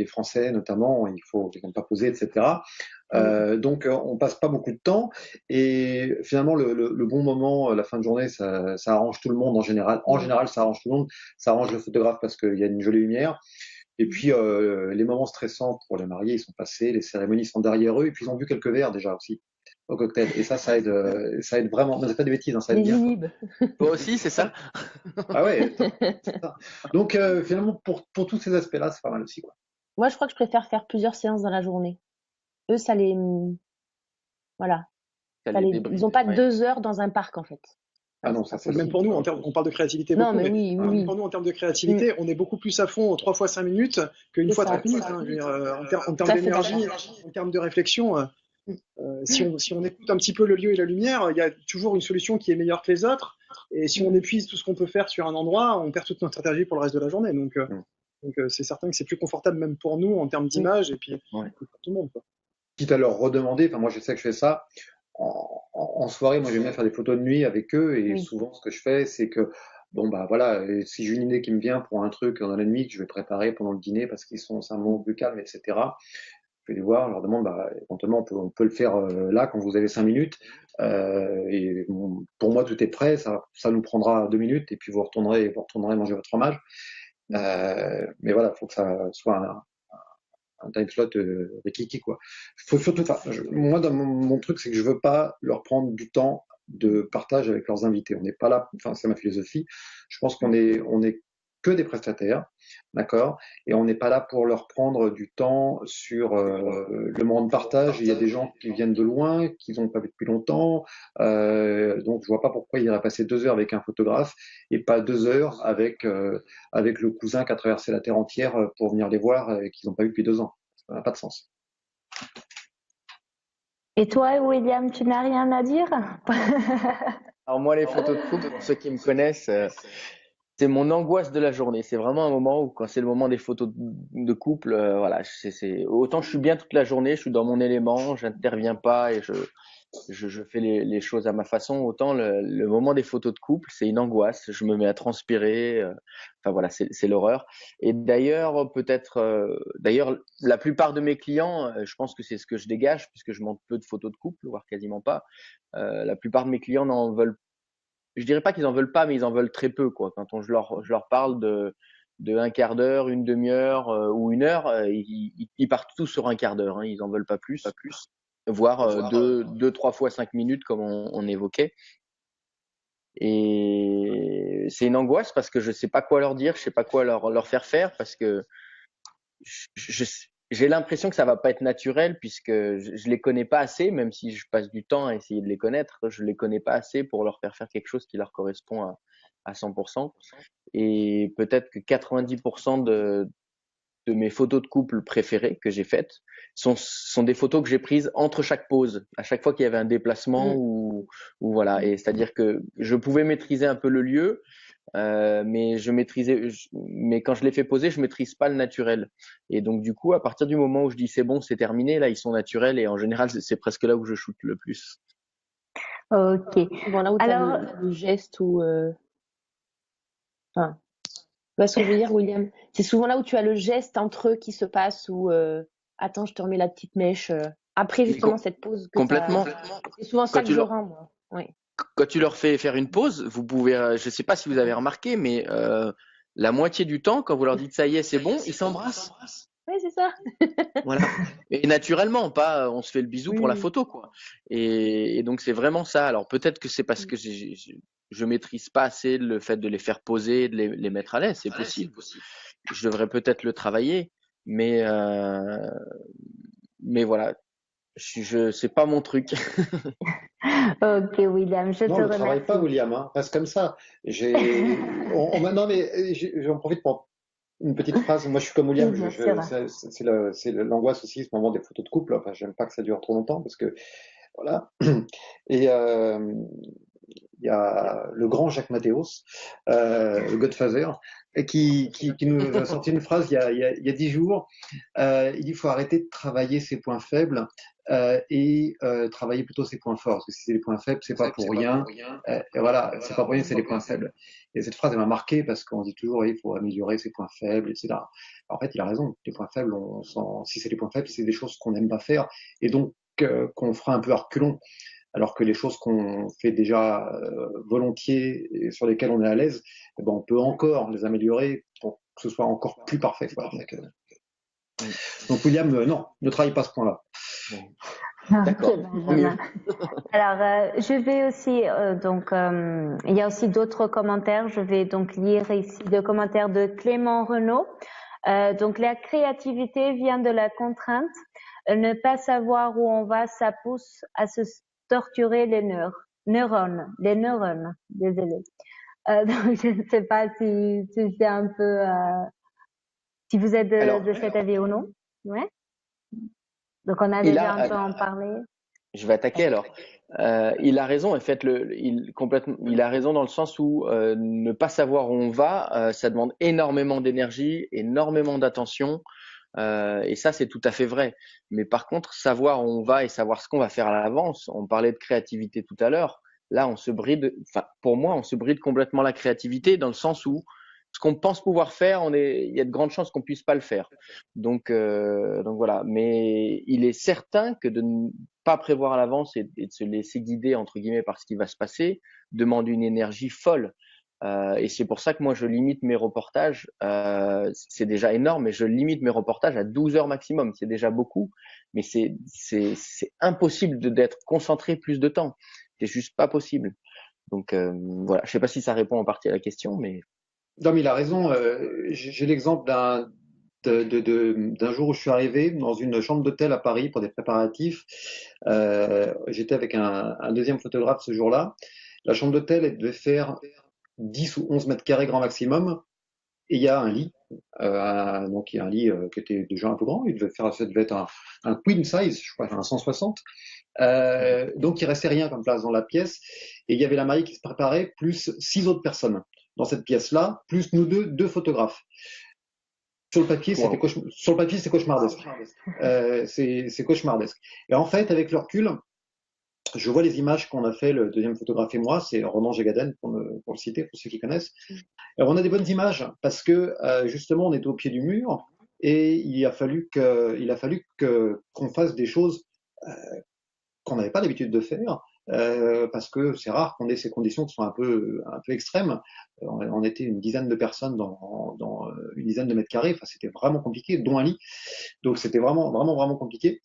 Français notamment. Il faut quand même pas poser, etc. Donc on passe pas beaucoup de temps et finalement le bon moment, la fin de journée, ça arrange tout le monde en général. En général, ça arrange tout le monde. Ça arrange le photographe parce qu'il y a une jolie lumière. Et puis les moments stressants pour les mariés, ils sont passés, les cérémonies sont derrière eux et puis ils ont bu quelques verres déjà aussi au cocktail. Et ça aide vraiment. Mais c'est pas des bêtises, hein, ça aide Les bien. inhibes. Toi aussi, c'est ça? Ah ouais. C'est ça. Donc finalement pour tous ces aspects-là, c'est pas mal aussi quoi. Moi, je crois que je préfère faire plusieurs séances dans la journée. Eux, ça les, voilà, ils ont pas 2 heures dans un parc en fait. Ah non, ça c'est même pour nous, on parle de créativité Non, beaucoup, mais oui. pour nous, en termes de créativité, on est beaucoup plus à fond 3 fois 5 minutes qu'une fois 30 minutes. Hein, je veux dire, en termes d'énergie, en termes de réflexion, si on écoute un petit peu le lieu et la lumière, il y a toujours une solution qui est meilleure que les autres. Et si on épuise tout ce qu'on peut faire sur un endroit, on perd toute notre énergie pour le reste de la journée. Donc c'est certain que c'est plus confortable même pour nous en termes d'image et puis pour tout le monde. Quoi. Quitte à leur redemander, enfin moi je sais que je fais ça, en soirée, moi j'aime bien faire des photos de nuit avec eux et souvent ce que je fais c'est que bon bah voilà, si j'ai une idée qui me vient pour un truc dans la nuit que je vais préparer pendant le dîner parce c'est un moment plus calme, etc. Je vais les voir, je leur demande bah éventuellement on peut le faire là quand vous avez 5 minutes et pour moi tout est prêt, ça nous prendra 2 minutes et puis vous retournerez manger votre fromage. Mais voilà, faut que ça soit un time slot rikiki quoi. Faut surtout, moi dans mon truc c'est que je veux pas leur prendre du temps de partage avec leurs invités. On n'est pas là, enfin c'est ma philosophie. Je pense qu'on est que des prestataires, d'accord, et on n'est pas là pour leur prendre du temps sur le moment de partage. Il y a des gens qui viennent de loin, qu'ils n'ont pas vu depuis longtemps, donc je vois pas pourquoi il irait passer 2 heures avec un photographe et pas 2 heures avec le cousin qui a traversé la terre entière pour venir les voir et qu'ils n'ont pas vu depuis 2 ans. Ça n'a pas de sens. Et toi, William, tu n'as rien à dire? Alors moi, les photos de couple, pour ceux qui me connaissent, c'est mon angoisse de la journée. C'est vraiment un moment où, quand c'est le moment des photos de couple, voilà, autant je suis bien toute la journée, je suis dans mon élément, j'interviens pas et je fais les choses à ma façon. Autant le moment des photos de couple, c'est une angoisse. Je me mets à transpirer. Enfin voilà, c'est l'horreur. Et d'ailleurs, d'ailleurs, la plupart de mes clients, je pense que c'est ce que je dégage puisque je monte peu de photos de couple, voire quasiment pas. La plupart de mes clients n'en veulent. Je dirais pas qu'ils en veulent pas, mais ils en veulent très peu, quoi. Quand je leur parle de un quart d'heure, une demi-heure ou 1 heure, ils partent tous sur un quart d'heure. Hein, ils en veulent pas plus, voire 2, 3 fois 5 minutes comme on évoquait. Et c'est une angoisse parce que je sais pas quoi leur dire, je sais pas quoi leur faire parce que j'ai l'impression que ça va pas être naturel puisque je les connais pas assez, même si je passe du temps à essayer de les connaître, je les connais pas assez pour leur faire quelque chose qui leur correspond à 100%. Et peut-être que 90% de mes photos de couple préférées que j'ai faites sont des photos que j'ai prises entre chaque pause, à chaque fois qu'il y avait un déplacement ou voilà. Et c'est-à-dire que je pouvais maîtriser un peu le lieu, mais mais quand je les fais poser, je maîtrise pas le naturel. Et donc du coup, à partir du moment où je dis c'est bon, c'est terminé, là ils sont naturels et en général c'est presque là où je shoote le plus. Ok. Bon, là où alors le geste ou enfin, tu vois ce que je veux dire, William? C'est souvent là où tu as le geste entre eux qui se passe ou attends, je te remets la petite mèche après justement cette pause que complètement. C'est souvent ça que je rends moi. Ouais. Quand tu leur fais faire une pause, vous pouvez, je sais pas si vous avez remarqué, mais la moitié du temps, quand vous leur dites ça y est, c'est bon, ils s'embrassent. Oui, c'est ça. Voilà. Et naturellement, pas on se fait le bisou pour la photo, quoi. Et donc c'est vraiment ça. Alors peut-être que c'est parce que je maîtrise pas assez le fait de les faire poser, de les mettre à l'aise. C'est possible. Je devrais peut-être le travailler, mais voilà. C'est pas mon truc. Ok, William, je te remercie. Non, ne travaille pas, William, hein. Reste comme ça. Non, mais j'en profite pour une petite phrase. Moi, je suis comme William. C'est l'angoisse aussi, ce moment des photos de couple. Enfin, j'aime pas que ça dure trop longtemps parce que, voilà. Et il y a le grand Jacques Mathéos, le Godfather, qui nous a sorti une phrase il y a 10 jours. Il dit qu'il faut arrêter de travailler ses points faibles et travailler plutôt ses points forts. Parce que si c'est les points faibles, c'est pas pour rien. Et voilà, c'est pas pour rien, c'est les points faibles. Et cette phrase, elle m'a marqué parce qu'on dit toujours, il faut améliorer ses points faibles, etc. En fait, il a raison. Les points faibles, si c'est les points faibles, c'est des choses qu'on n'aime pas faire et donc qu'on fera un peu à reculons. Alors que les choses qu'on fait déjà volontiers et sur lesquelles on est à l'aise, eh ben, on peut encore les améliorer pour que ce soit encore plus parfait. Quoi. Donc William, non, ne travaille pas ce point-là. D'accord. Alors, je vais aussi, il y a aussi d'autres commentaires. Je vais donc lire ici le commentaire de Clément Renaud. Donc, la créativité vient de la contrainte. Ne pas savoir où on va, ça pousse à se torturer les neurones. Désolé. Donc, je ne sais pas si c'est un peu, si vous êtes de cet avis ou non. Ouais. Donc, on a déjà un peu en parlé. Je vais attaquer alors. Il a raison, en fait, il a raison dans le sens où ne pas savoir où on va, ça demande énormément d'énergie, énormément d'attention, et ça c'est tout à fait vrai. Mais par contre, savoir où on va et savoir ce qu'on va faire à l'avance, on parlait de créativité tout à l'heure, là on se bride, enfin pour moi on se bride complètement la créativité dans le sens où ce qu'on pense pouvoir faire, il y a de grandes chances qu'on puisse pas le faire. Donc voilà. Mais il est certain que de ne pas prévoir à l'avance et de se laisser guider entre guillemets par ce qui va se passer demande une énergie folle. Et c'est pour ça que moi je limite mes reportages. C'est déjà énorme, mais je limite mes reportages à 12 heures maximum. C'est déjà beaucoup, mais c'est impossible d'être concentré plus de temps. C'est juste pas possible. Donc voilà. Je sais pas si ça répond en partie à la question, mais non, mais il a raison. J'ai l'exemple d'un jour où je suis arrivé dans une chambre d'hôtel à Paris pour des préparatifs. J'étais avec un deuxième photographe ce jour-là. La chambre d'hôtel, elle devait faire 10 ou 11 mètres carrés grand maximum. Et il y a un lit. Donc il y a un lit qui était déjà un peu grand. Ça devait être un queen size, je crois, un 160. Donc il restait rien comme place dans la pièce. Et il y avait la mariée qui se préparait, plus 6 autres personnes dans cette pièce-là, plus nous deux photographes. Sur le papier, c'est cauchemardesque. C'est cauchemardesque. Et en fait, avec le recul, je vois les images qu'on a fait, le deuxième photographe et moi, c'est Ronan Gégaden pour le citer, pour ceux qui connaissent. Alors on a des bonnes images parce que justement on était au pied du mur et il a fallu qu'on fasse des choses qu'on n'avait pas l'habitude de faire. Parce que c'est rare qu'on ait ces conditions qui sont un peu extrêmes. On était une dizaine de personnes dans une dizaine de mètres carrés. Enfin, c'était vraiment compliqué, dont un lit. Donc c'était vraiment compliqué.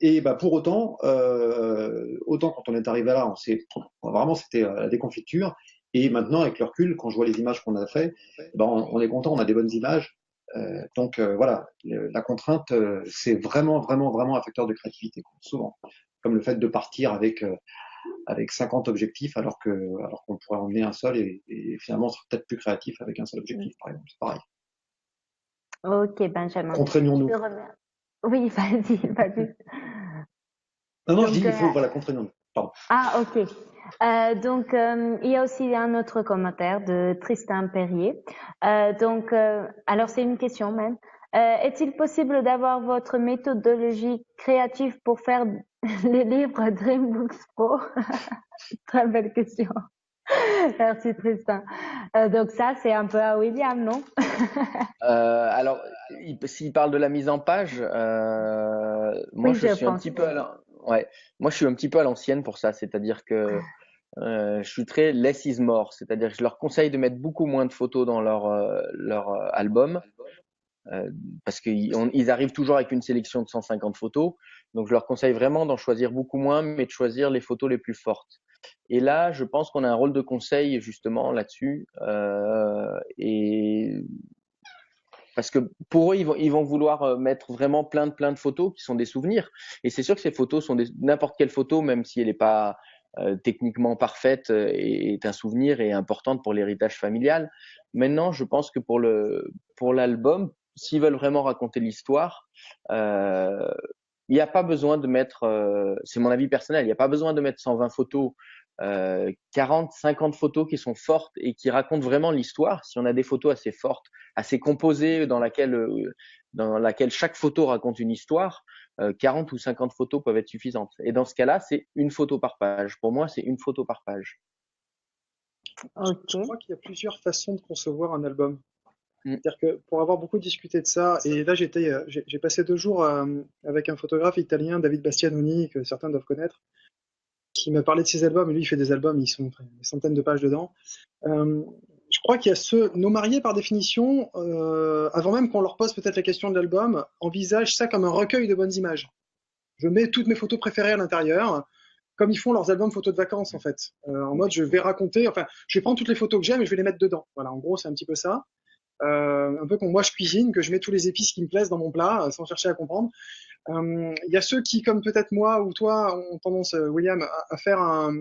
Et bah pour autant, quand on est arrivé là, c'était la déconfiture. Et maintenant, avec le recul, quand je vois les images qu'on a fait, ben on est content, on a des bonnes images. Donc voilà, la contrainte, c'est vraiment un facteur de créativité, souvent. Comme le fait de partir avec 50 objectifs alors qu'on pourrait en emmener un seul et finalement on sera peut-être plus créatif avec un seul objectif, par exemple. C'est pareil. Ok, Benjamin. Contraignons-nous. Oui, vas-y. Non, je dis il faut, voilà, contraignons-nous. Pardon. Ah, ok. Donc, il y a aussi un autre commentaire de Tristan Perrier. Alors c'est une question même. Est-il possible d'avoir votre méthodologie créative pour faire les livres Dreambooks Pro? Très belle question. Merci Tristan. Donc ça, c'est un peu à William, non? Alors, s'il parle de la mise en page, moi je suis un petit peu moi je suis un petit peu à l'ancienne pour ça, c'est-à-dire que je suis très less is more, c'est-à-dire que je leur conseille de mettre beaucoup moins de photos dans leur album. Parce qu'ils arrivent toujours avec une sélection de 150 photos, donc je leur conseille vraiment d'en choisir beaucoup moins, mais de choisir les photos les plus fortes. Et là, je pense qu'on a un rôle de conseil justement là-dessus, et parce que pour eux, ils vont vouloir mettre vraiment plein de photos qui sont des souvenirs. Et c'est sûr que ces photos sont n'importe quelle photo, même si elle n'est pas techniquement parfaite, est un souvenir et importante pour l'héritage familial. Maintenant, je pense que pour l'album, s'ils veulent vraiment raconter l'histoire, il n'y a pas besoin de mettre, c'est mon avis personnel, il n'y a pas besoin de mettre 120 photos 40, 50 photos qui sont fortes et qui racontent vraiment l'histoire. Si on a des photos assez fortes, assez composées, dans laquelle chaque photo raconte une histoire, 40 ou 50 photos peuvent être suffisantes. Et dans ce cas-là, c'est une photo par page. Pour moi, c'est une photo par page. Je crois qu'il y a plusieurs façons de concevoir un album. C'est-à-dire que pour avoir beaucoup discuté de ça, et là j'ai passé 2 jours avec un photographe italien, David Bastianoni, que certains doivent connaître, qui m'a parlé de ses albums, et lui il fait des albums, ils sont des centaines de pages dedans. Je crois qu'il y a nos mariés par définition, avant même qu'on leur pose peut-être la question de l'album, envisagent ça comme un recueil de bonnes images. Je mets toutes mes photos préférées à l'intérieur, comme ils font leurs albums photos de vacances en fait. En mode je vais prendre toutes les photos que j'aime et je vais les mettre dedans. Voilà, en gros c'est un petit peu ça. Un peu comme moi je cuisine, que je mets tous les épices qui me plaisent dans mon plat, sans chercher à comprendre. Il y a ceux qui, comme peut-être moi ou toi, ont tendance, William, à faire à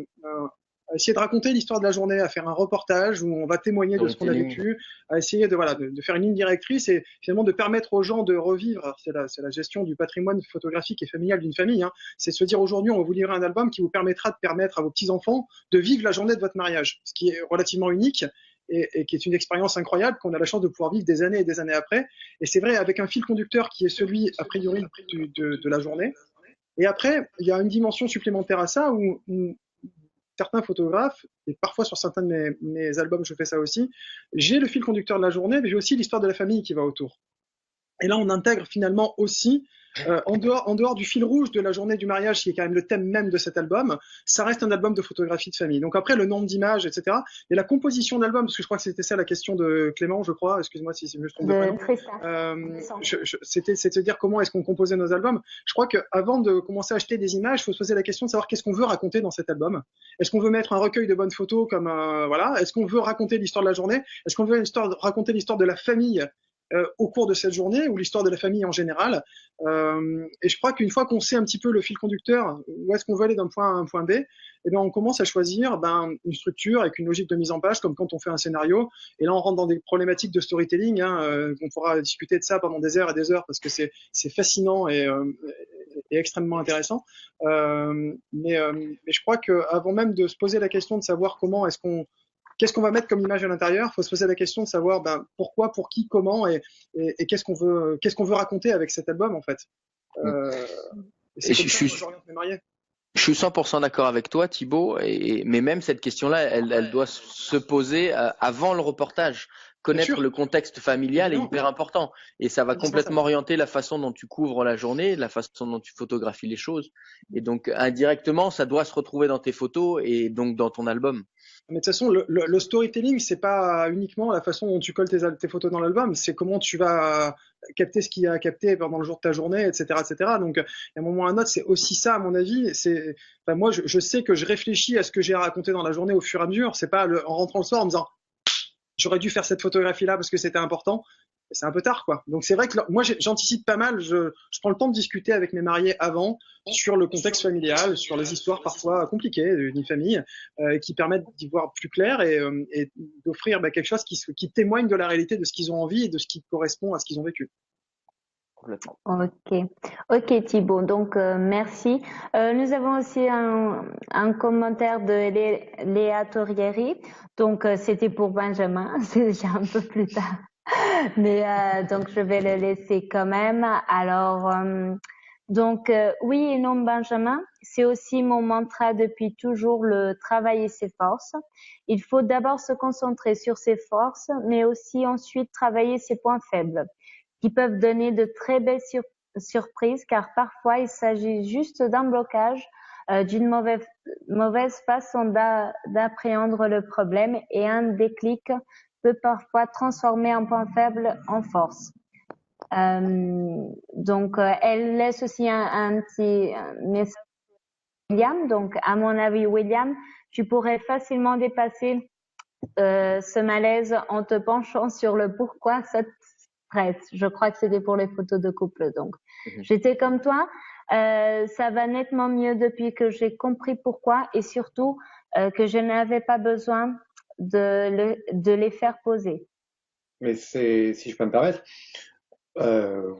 essayer de raconter l'histoire de la journée, à faire un reportage où on va témoigner de ce qu'on a vécu, à essayer de faire une ligne directrice et finalement de permettre aux gens de revivre. C'est la gestion du patrimoine photographique et familial d'une famille. Hein. C'est de se dire aujourd'hui, on va vous livrer un album qui vous permettra de permettre à vos petits-enfants de vivre la journée de votre mariage, ce qui est relativement unique. Et qui est une expérience incroyable qu'on a la chance de pouvoir vivre des années et des années après. Et c'est vrai, avec un fil conducteur qui est celui, a priori, de la journée. Et après, il y a une dimension supplémentaire à ça où certains photographes, et parfois sur certains de mes albums, je fais ça aussi, j'ai le fil conducteur de la journée, mais j'ai aussi l'histoire de la famille qui va autour. Et là, on intègre finalement aussi, en dehors du fil rouge de la journée du mariage, qui est quand même le thème même de cet album, ça reste un album de photographie de famille. Donc après, le nombre d'images, etc. Et la composition d'album, parce que je crois que c'était ça la question de Clément, je crois, excuse-moi si je me trompe de c'était de se dire comment est-ce qu'on composait nos albums. Je crois qu'avant de commencer à acheter des images, il faut se poser la question de savoir qu'est-ce qu'on veut raconter dans cet album. Est-ce qu'on veut mettre un recueil de bonnes photos comme voilà. Est-ce qu'on veut raconter l'histoire de la journée? Est-ce qu'on veut raconter l'histoire de la famille au cours de cette journée, ou l'histoire de la famille en général. Et je crois qu'une fois qu'on sait un petit peu le fil conducteur, où est-ce qu'on veut aller d'un point A à un point B, et bien on commence à choisir une structure avec une logique de mise en page, comme quand on fait un scénario. Et là, on rentre dans des problématiques de storytelling. On pourra discuter de ça pendant des heures et des heures, parce que c'est fascinant et extrêmement intéressant. Mais je crois qu'avant même de se poser la question de savoir qu'est-ce qu'on va mettre comme image à l'intérieur, il faut se poser la question de savoir pourquoi, pour qui, comment et qu'est-ce qu'on veut raconter avec cet album en fait. C'est comme ça que j'oriente mes mariés. Je suis 100% d'accord avec toi, Thibaut, mais même cette question-là, elle doit se poser avant le reportage. Connaître le contexte familial est hyper important et ça va complètement orienter la façon dont tu couvres la journée, la façon dont tu photographies les choses. Et donc, indirectement, ça doit se retrouver dans tes photos et donc dans ton album. Mais de toute façon, le storytelling, c'est pas uniquement la façon dont tu colles tes photos dans l'album, c'est comment tu vas capter ce qu'il y a à capter pendant le jour de ta journée, etc., etc. Donc, à un moment ou à un autre, c'est aussi ça, à mon avis. Moi, je sais que je réfléchis à ce que j'ai à raconter dans la journée au fur et à mesure. C'est pas en rentrant le soir en me disant, j'aurais dû faire cette photographie-là parce que c'était important. C'est un peu tard, quoi. Donc c'est vrai que moi j'anticipe pas mal. Je prends le temps de discuter avec mes mariés avant sur le contexte familial, sur les histoires parfois compliquées d'une famille, qui permettent d'y voir plus clair et d'offrir quelque chose qui témoigne de la réalité de ce qu'ils ont envie et de ce qui correspond à ce qu'ils ont vécu. Complètement. Ok Thibaut, donc merci. Nous avons aussi un commentaire de Léa Torrieri. Donc c'était pour Benjamin, c'est déjà un peu plus tard. Mais donc je vais le laisser quand même. Alors oui et non Benjamin, c'est aussi mon mantra depuis toujours, le travailler ses forces. Il faut d'abord se concentrer sur ses forces, mais aussi ensuite travailler ses points faibles, qui peuvent donner de très belles surprises, car parfois il s'agit juste d'un blocage, d'une mauvaise façon d'appréhender le problème, et un déclic peut parfois transformer un point faible en force. Donc, elle laisse aussi un petit message à William. Donc, à mon avis, William, tu pourrais facilement dépasser ce malaise en te penchant sur le pourquoi ça te stresse. Je crois que c'était pour les photos de couple. Donc, j'étais comme toi. Ça va nettement mieux depuis que j'ai compris pourquoi, et surtout que je n'avais pas besoin de les faire poser. Mais si je peux me permettre,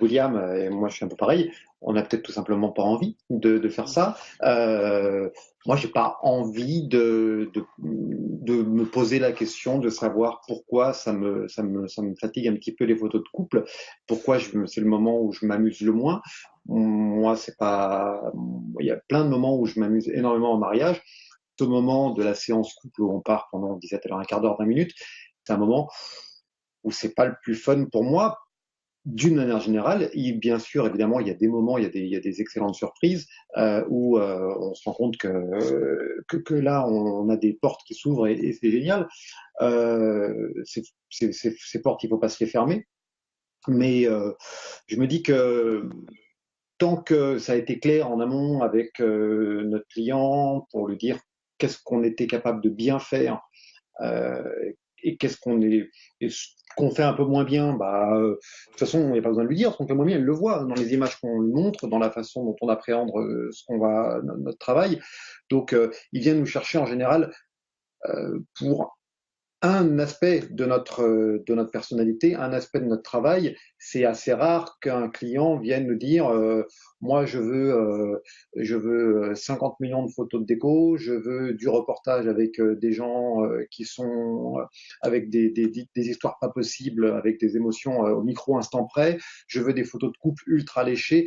William et moi, je suis un peu pareil. On n'a peut-être tout simplement pas envie de faire ça. Moi, j'ai pas envie de me poser la question de savoir pourquoi ça me fatigue un petit peu les photos de couple. Pourquoi c'est le moment où je m'amuse le moins. Moi, c'est pas. Il y a plein de moments où je m'amuse énormément en mariage. Ce moment de la séance couple où on part pendant, on disait tout à l'heure, un quart d'heure, 20 minutes, c'est un moment où c'est pas le plus fun pour moi d'une manière générale. Bien sûr, évidemment, il y a des moments, il y a des excellentes surprises où on se rend compte que là, on a des portes qui s'ouvrent et c'est génial. Ces portes, il ne faut pas se les fermer. Mais je me dis que tant que ça a été clair en amont avec notre client pour lui dire qu'est-ce qu'on était capable de bien faire, euh, et qu'est-ce qu'on fait un peu moins bien, de toute façon, il n'y a pas besoin de lui dire, ce qu'on fait moins bien, il le voit dans les images qu'on lui montre, dans la façon dont on appréhende notre travail. Donc, il vient nous chercher en général pour un aspect de notre personnalité, un aspect de notre travail. C'est assez rare qu'un client vienne nous dire moi je veux 50 millions de photos de déco, je veux du reportage avec des gens qui sont avec des histoires pas possibles, avec des émotions au micro instant près, je veux des photos de couple ultra léchées.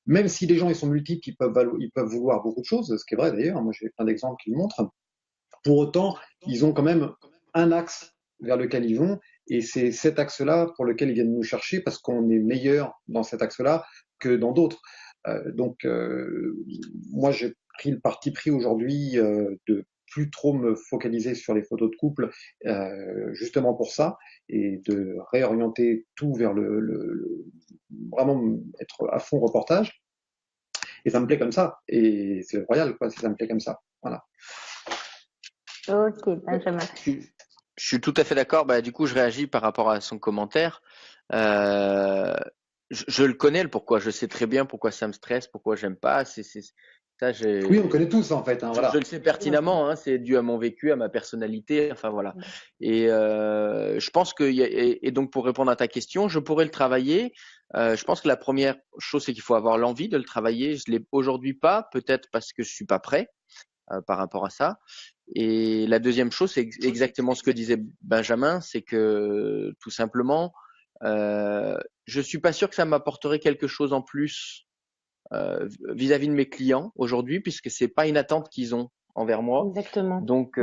Même si les gens ils sont multiples, ils peuvent vouloir beaucoup de choses, ce qui est vrai d'ailleurs, moi j'ai plein d'exemples qui le montrent. Pour autant, ils ont quand même un axe vers lequel ils vont, et c'est cet axe-là pour lequel ils viennent nous chercher, parce qu'on est meilleur dans cet axe-là que dans d'autres. Moi, j'ai pris le parti pris aujourd'hui de plus trop me focaliser sur les photos de couple, justement pour ça, et de réorienter tout vers vraiment être à fond reportage. Et ça me plaît comme ça, et c'est royal, quoi, si ça me plaît comme ça. Voilà. Ok, Benjamin. Je suis tout à fait d'accord. Bah, du coup, je réagis par rapport à son commentaire. Je le connais, le pourquoi. Je sais très bien pourquoi ça me stresse, pourquoi j'aime pas. Oui, on connaît tous en fait. Hein, voilà. Je le sais pertinemment. Hein, c'est dû à mon vécu, à ma personnalité. Enfin voilà. Et je pense que et donc pour répondre à ta question, je pourrais le travailler. Je pense que la première chose, c'est qu'il faut avoir l'envie de le travailler. Je l'ai aujourd'hui pas, peut-être parce que je suis pas prêt par rapport à ça. Et la deuxième chose, c'est exactement ce que disait Benjamin, c'est que tout simplement, je suis pas sûr que ça m'apporterait quelque chose en plus vis-à-vis de mes clients aujourd'hui, puisque c'est pas une attente qu'ils ont envers moi. Exactement. Donc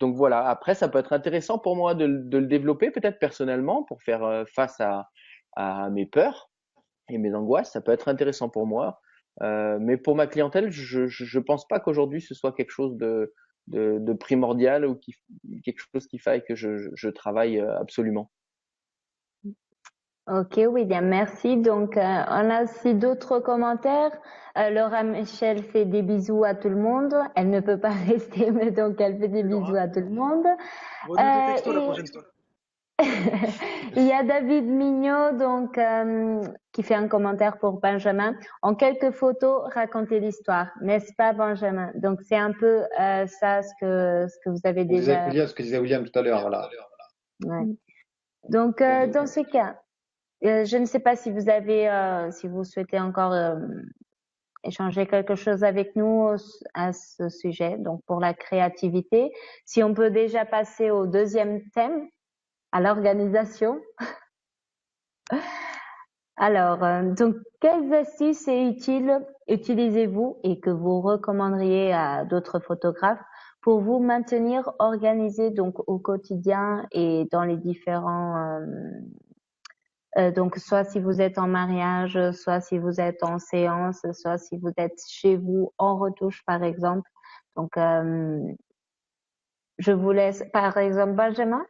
voilà. Après, ça peut être intéressant pour moi de le développer peut-être personnellement pour faire face à mes peurs et mes angoisses. Ça peut être intéressant pour moi. Mais pour ma clientèle, je pense pas qu'aujourd'hui ce soit quelque chose de primordial ou quelque chose qu'il faille que je travaille absolument. Ok, William, merci. Donc, on a aussi d'autres commentaires. Laura Michel fait des bisous à tout le monde. Elle ne peut pas rester, mais donc elle fait des bisous à tout le monde. Redonne tes textos la prochaine fois. Il y a David Mignot, donc, qui fait un commentaire pour Benjamin. En quelques photos, racontez l'histoire, n'est-ce pas, Benjamin? Donc, c'est un peu ça ce que vous avez déjà. Ce que disait William tout à l'heure, voilà. Ouais. Donc, dans ce cas, je ne sais pas si vous avez, si vous souhaitez encore échanger quelque chose avec nous à ce sujet. Donc, pour la créativité, si on peut déjà passer au deuxième thème, à l'organisation. Alors, donc, quelles astuces et utiles utilisez-vous et que vous recommanderiez à d'autres photographes pour vous maintenir organisé donc au quotidien et dans les différents donc soit si vous êtes en mariage, soit si vous êtes en séance, soit si vous êtes chez vous en retouche par exemple. Donc je vous laisse par exemple Benjamin.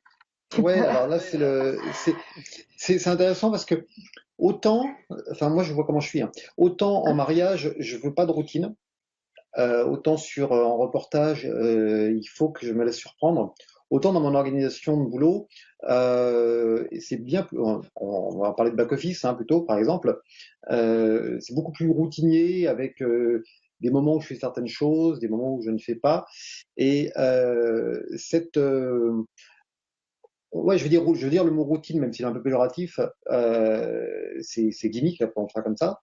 Ouais, alors là c'est intéressant parce que autant, enfin moi je vois comment je suis, hein. Autant en mariage je veux pas de routine, autant en reportage il faut que je me laisse surprendre. Autant dans mon organisation de boulot, c'est bien plus, on va parler de back office hein, plutôt par exemple, c'est beaucoup plus routinier avec des moments où je fais certaines choses, des moments où je ne fais pas, et ouais, je veux dire le mot routine, même s'il est un peu péjoratif, c'est gimmick, là, pour en faire comme ça.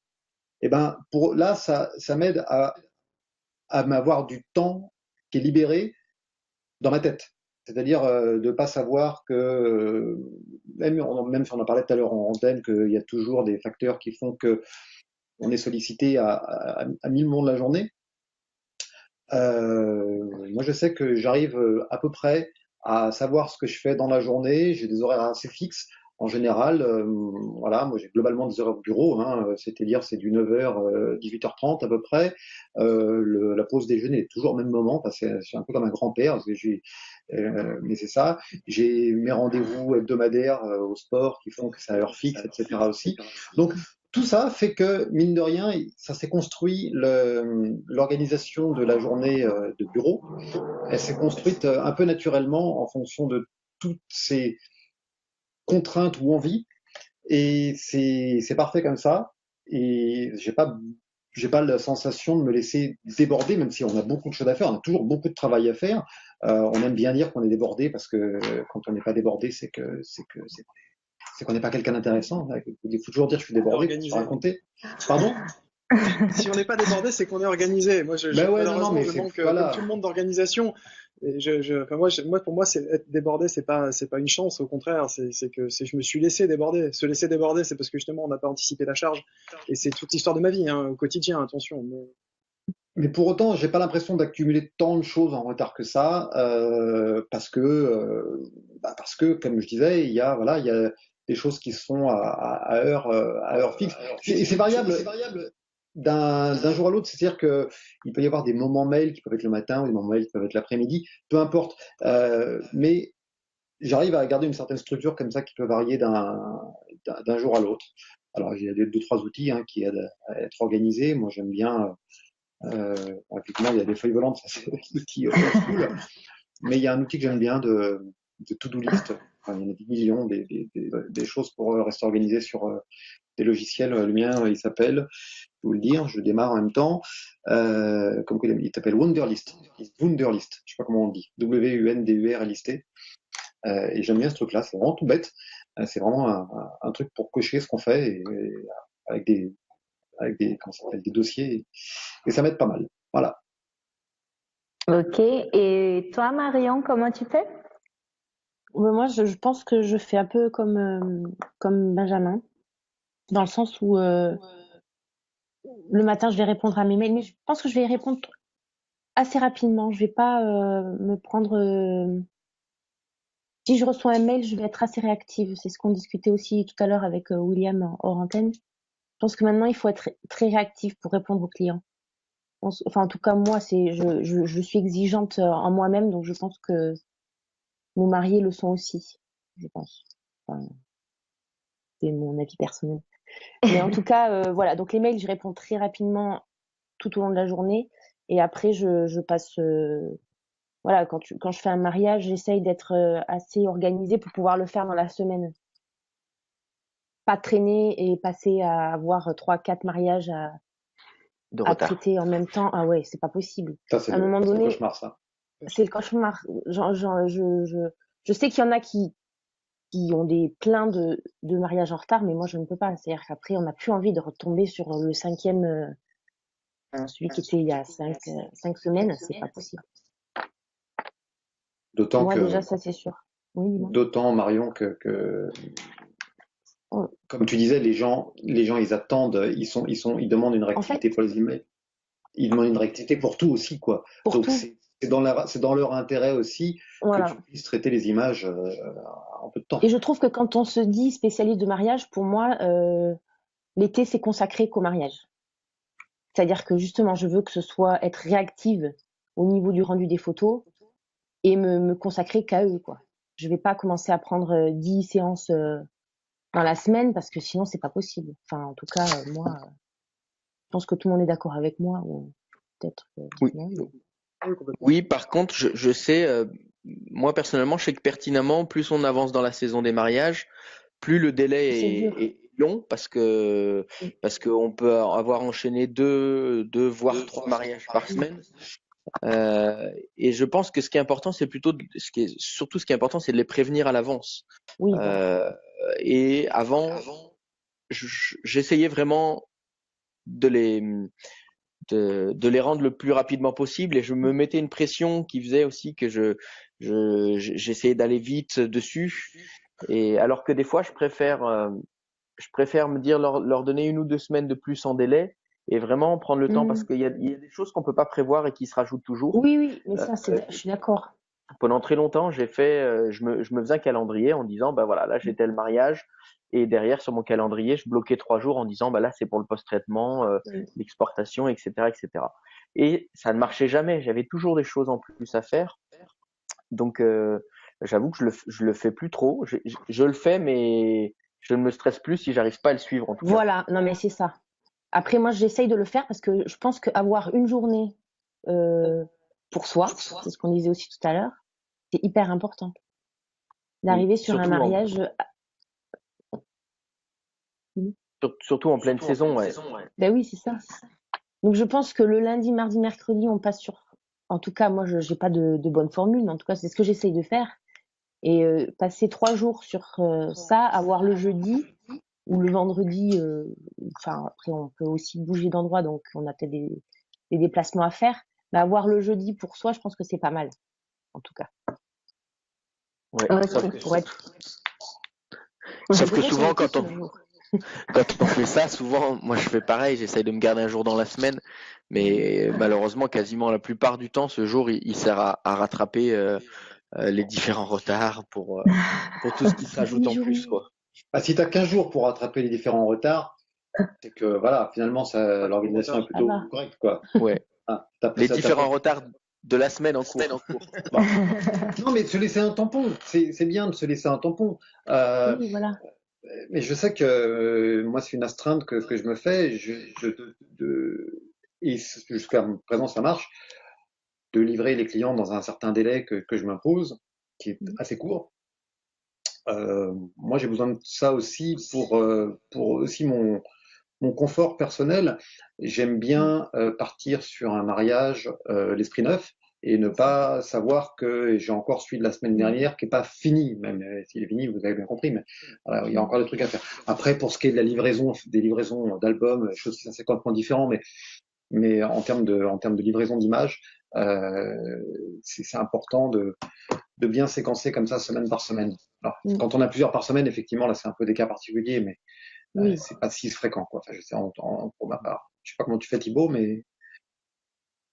Et ben, là, ça m'aide à m'avoir du temps qui est libéré dans ma tête. C'est-à-dire de pas savoir que, même si on en parlait tout à l'heure en antenne, qu'il y a toujours des facteurs qui font que on est sollicité à 1000 moments de la journée. Moi, je sais que j'arrive à peu près à savoir ce que je fais dans la journée. J'ai des horaires assez fixes. En général, voilà, moi j'ai globalement des horaires de bureau, hein, c'est-à-dire c'est du 9h, 18h30 à peu près. La pause déjeuner est toujours au même moment, parce que c'est un peu comme un grand-père, mais c'est ça. J'ai mes rendez-vous hebdomadaires au sport qui font que c'est à heure fixe, etc. aussi. Donc tout ça fait que, mine de rien, ça s'est construit, l'organisation de la journée de bureau, elle s'est construite un peu naturellement en fonction de toutes ces contraintes ou envies, et c'est parfait comme ça, et j'ai pas la sensation de me laisser déborder, même si on a beaucoup de choses à faire, on a toujours beaucoup de travail à faire. On aime bien dire qu'on est débordé, parce que quand on n'est pas débordé, c'est qu'on n'est pas quelqu'un d'intéressant. Il faut toujours dire que je suis débordé pour se raconter. Pardon? Si on n'est pas débordé, c'est qu'on est organisé. Moi, malheureusement, je manque comme tout le monde d'organisation. Et pour moi, être débordé, c'est pas une chance. Au contraire, c'est que je me suis laissé déborder. Se laisser déborder, c'est parce que justement, on n'a pas anticipé la charge. Et c'est toute l'histoire de ma vie, hein, au quotidien. Attention. Mais pour autant, j'ai pas l'impression d'accumuler tant de choses en retard que ça, parce que, comme je disais, il y a des choses qui sont à heure fixe. Et c'est variable d'un jour à l'autre. C'est-à-dire que il peut y avoir des moments mail qui peuvent être le matin, ou des moments mail qui peuvent être l'après-midi, peu importe. Mais j'arrive à garder une certaine structure comme ça qui peut varier d'un jour à l'autre. Alors, il y a 2-3 outils qui aident à être organisé. Moi, j'aime bien. Effectivement, il y a des feuilles volantes, ça c'est l'outil cool. Mais il y a un outil que j'aime bien de to-do list. Enfin, il y en a des millions, des choses pour rester organisé sur des logiciels. Le mien, il s'appelle, je vais vous le dire, je le démarre en même temps, comme il s'appelle Wunderlist. Wunderlist, je sais pas comment on dit, W-U-N-D-U-R-L-I-S-T. Et j'aime bien ce truc-là, c'est vraiment tout bête. C'est vraiment un truc pour cocher ce qu'on fait, et avec des dossiers, et ça m'aide pas mal. Voilà. Ok. Et toi, Marion, comment tu fais? Moi, je pense que je fais un peu comme Benjamin, dans le sens où le matin, je vais répondre à mes mails, mais je pense que je vais y répondre assez rapidement. Je vais pas me prendre. Si je reçois un mail, je vais être assez réactive. C'est ce qu'on discutait aussi tout à l'heure avec William hors antenne. Je pense que maintenant, il faut être très réactif pour répondre aux clients. Enfin, en tout cas, moi, je suis exigeante en moi-même, donc je pense que nos mariés le sont aussi, je pense. Enfin, c'est mon avis personnel. Mais en tout cas, voilà. Donc les mails, je réponds très rapidement tout au long de la journée, et après, je passe. Voilà, quand je fais un mariage, j'essaye d'être assez organisée pour pouvoir le faire dans la semaine. Pas traîner et passer à avoir 3-4 mariages à traiter en même temps. Ah ouais, c'est pas possible. Ça, c'est le cauchemar, ça. C'est le cauchemar. Je sais qu'il y en a qui ont plein de mariages en retard, mais moi je ne peux pas. C'est-à-dire qu'après, on n'a plus envie de retomber sur le 5e, celui qui était il y a 5 semaines. C'est pas possible. D'autant moi, que, déjà, ça c'est sûr. Oui, d'autant, Marion, que comme tu disais, les gens, ils attendent, ils demandent une réactivité pour les emails. Ils demandent une réactivité pour tout aussi, quoi. Donc c'est dans leur intérêt aussi que tu puisses traiter les images en peu de temps. Et je trouve que quand on se dit spécialiste de mariage, pour moi, l'été c'est consacré qu'au mariage. C'est-à-dire que justement, je veux que ce soit être réactive au niveau du rendu des photos et me consacrer qu'à eux, quoi. Je vais pas commencer à prendre 10 séances dans la semaine, parce que sinon c'est pas possible. Enfin, en tout cas, moi, je pense que tout le monde est d'accord avec moi, ou peut-être. Oui. Oui, par contre, je sais, moi personnellement, je sais que pertinemment, plus on avance dans la saison des mariages, plus le délai est long, parce qu'on peut avoir enchaîné 2 voire 3 mariages par semaine. Et je pense que ce qui est important, c'est surtout ce qui est important, c'est de les prévenir à l'avance. Oui, voilà. Et avant, j'essayais vraiment de les de les rendre le plus rapidement possible, et je me mettais une pression qui faisait aussi que j'essayais d'aller vite dessus. Et alors que des fois, je préfère me dire leur donner 1 ou 2 semaines de plus en délai, et vraiment prendre le temps, parce qu'il y a des choses qu'on peut pas prévoir et qui se rajoutent toujours. Oui, mais ça, je suis d'accord. Pendant très longtemps, je me faisais un calendrier en disant, bah voilà, là j'ai tel mariage, et derrière sur mon calendrier, je bloquais 3 jours en disant, bah là c'est pour le post-traitement, l'exportation, etc., etc. Et ça ne marchait jamais. J'avais toujours des choses en plus à faire. Donc j'avoue que je le fais plus trop. Je le fais, mais je ne me stresse plus si j'arrive pas à le suivre, en tout cas. Voilà, non mais c'est ça. Après, moi, j'essaye de le faire parce que je pense qu'avoir une journée pour soi, c'est ce qu'on disait aussi tout à l'heure, c'est hyper important. D'arriver sur un mariage. Surtout en pleine saison, ouais. Ben oui, c'est ça. Donc je pense que le lundi, mardi, mercredi, on passe sur. En tout cas, moi, je n'ai pas de bonne formule, mais en tout cas, c'est ce que j'essaye de faire. Et passer 3 jours sur ça, avoir le jeudi ou le vendredi. Enfin, après, on peut aussi bouger d'endroit, donc on a peut-être des déplacements à faire. Mais avoir le jeudi pour soi, je pense que c'est pas mal, en tout cas. Ouais, sauf que souvent, quand on fait ça, souvent, moi je fais pareil, j'essaye de me garder un jour dans la semaine, mais malheureusement, quasiment la plupart du temps, ce jour, il sert à rattraper les différents retards pour tout ce qui s'ajoute en plus, quoi. Bah, si tu as 15 jours pour rattraper les différents retards, c'est que voilà, finalement, l'organisation est plutôt correcte, quoi. Ouais. Les différents retards de la semaine en cours. Bah. Non, mais se laisser un tampon, c'est bien de se laisser un tampon. Oui, voilà. Mais je sais que moi, c'est une astreinte que je me fais, et jusqu'à présent, ça marche, de livrer les clients dans un certain délai que je m'impose, qui est assez court. Moi, j'ai besoin de ça aussi pour aussi mon confort personnel. J'aime bien partir sur un mariage l'esprit neuf, et ne pas savoir que j'ai encore celui de la semaine dernière qui est pas fini. Même s'il est fini, vous avez bien compris, mais voilà, il y a encore des trucs à faire. Après, pour ce qui est de la livraison, des livraisons d'albums, choses qui sont complètement différents, mais en termes de livraison d'images, c'est important de bien séquencer comme ça, semaine par semaine. Alors, quand on a plusieurs par semaine, effectivement, là, c'est un peu des cas particuliers, mais c'est pas si fréquent, quoi. Enfin, je sais, pour ma part. Je sais pas comment tu fais, Thibaut, mais.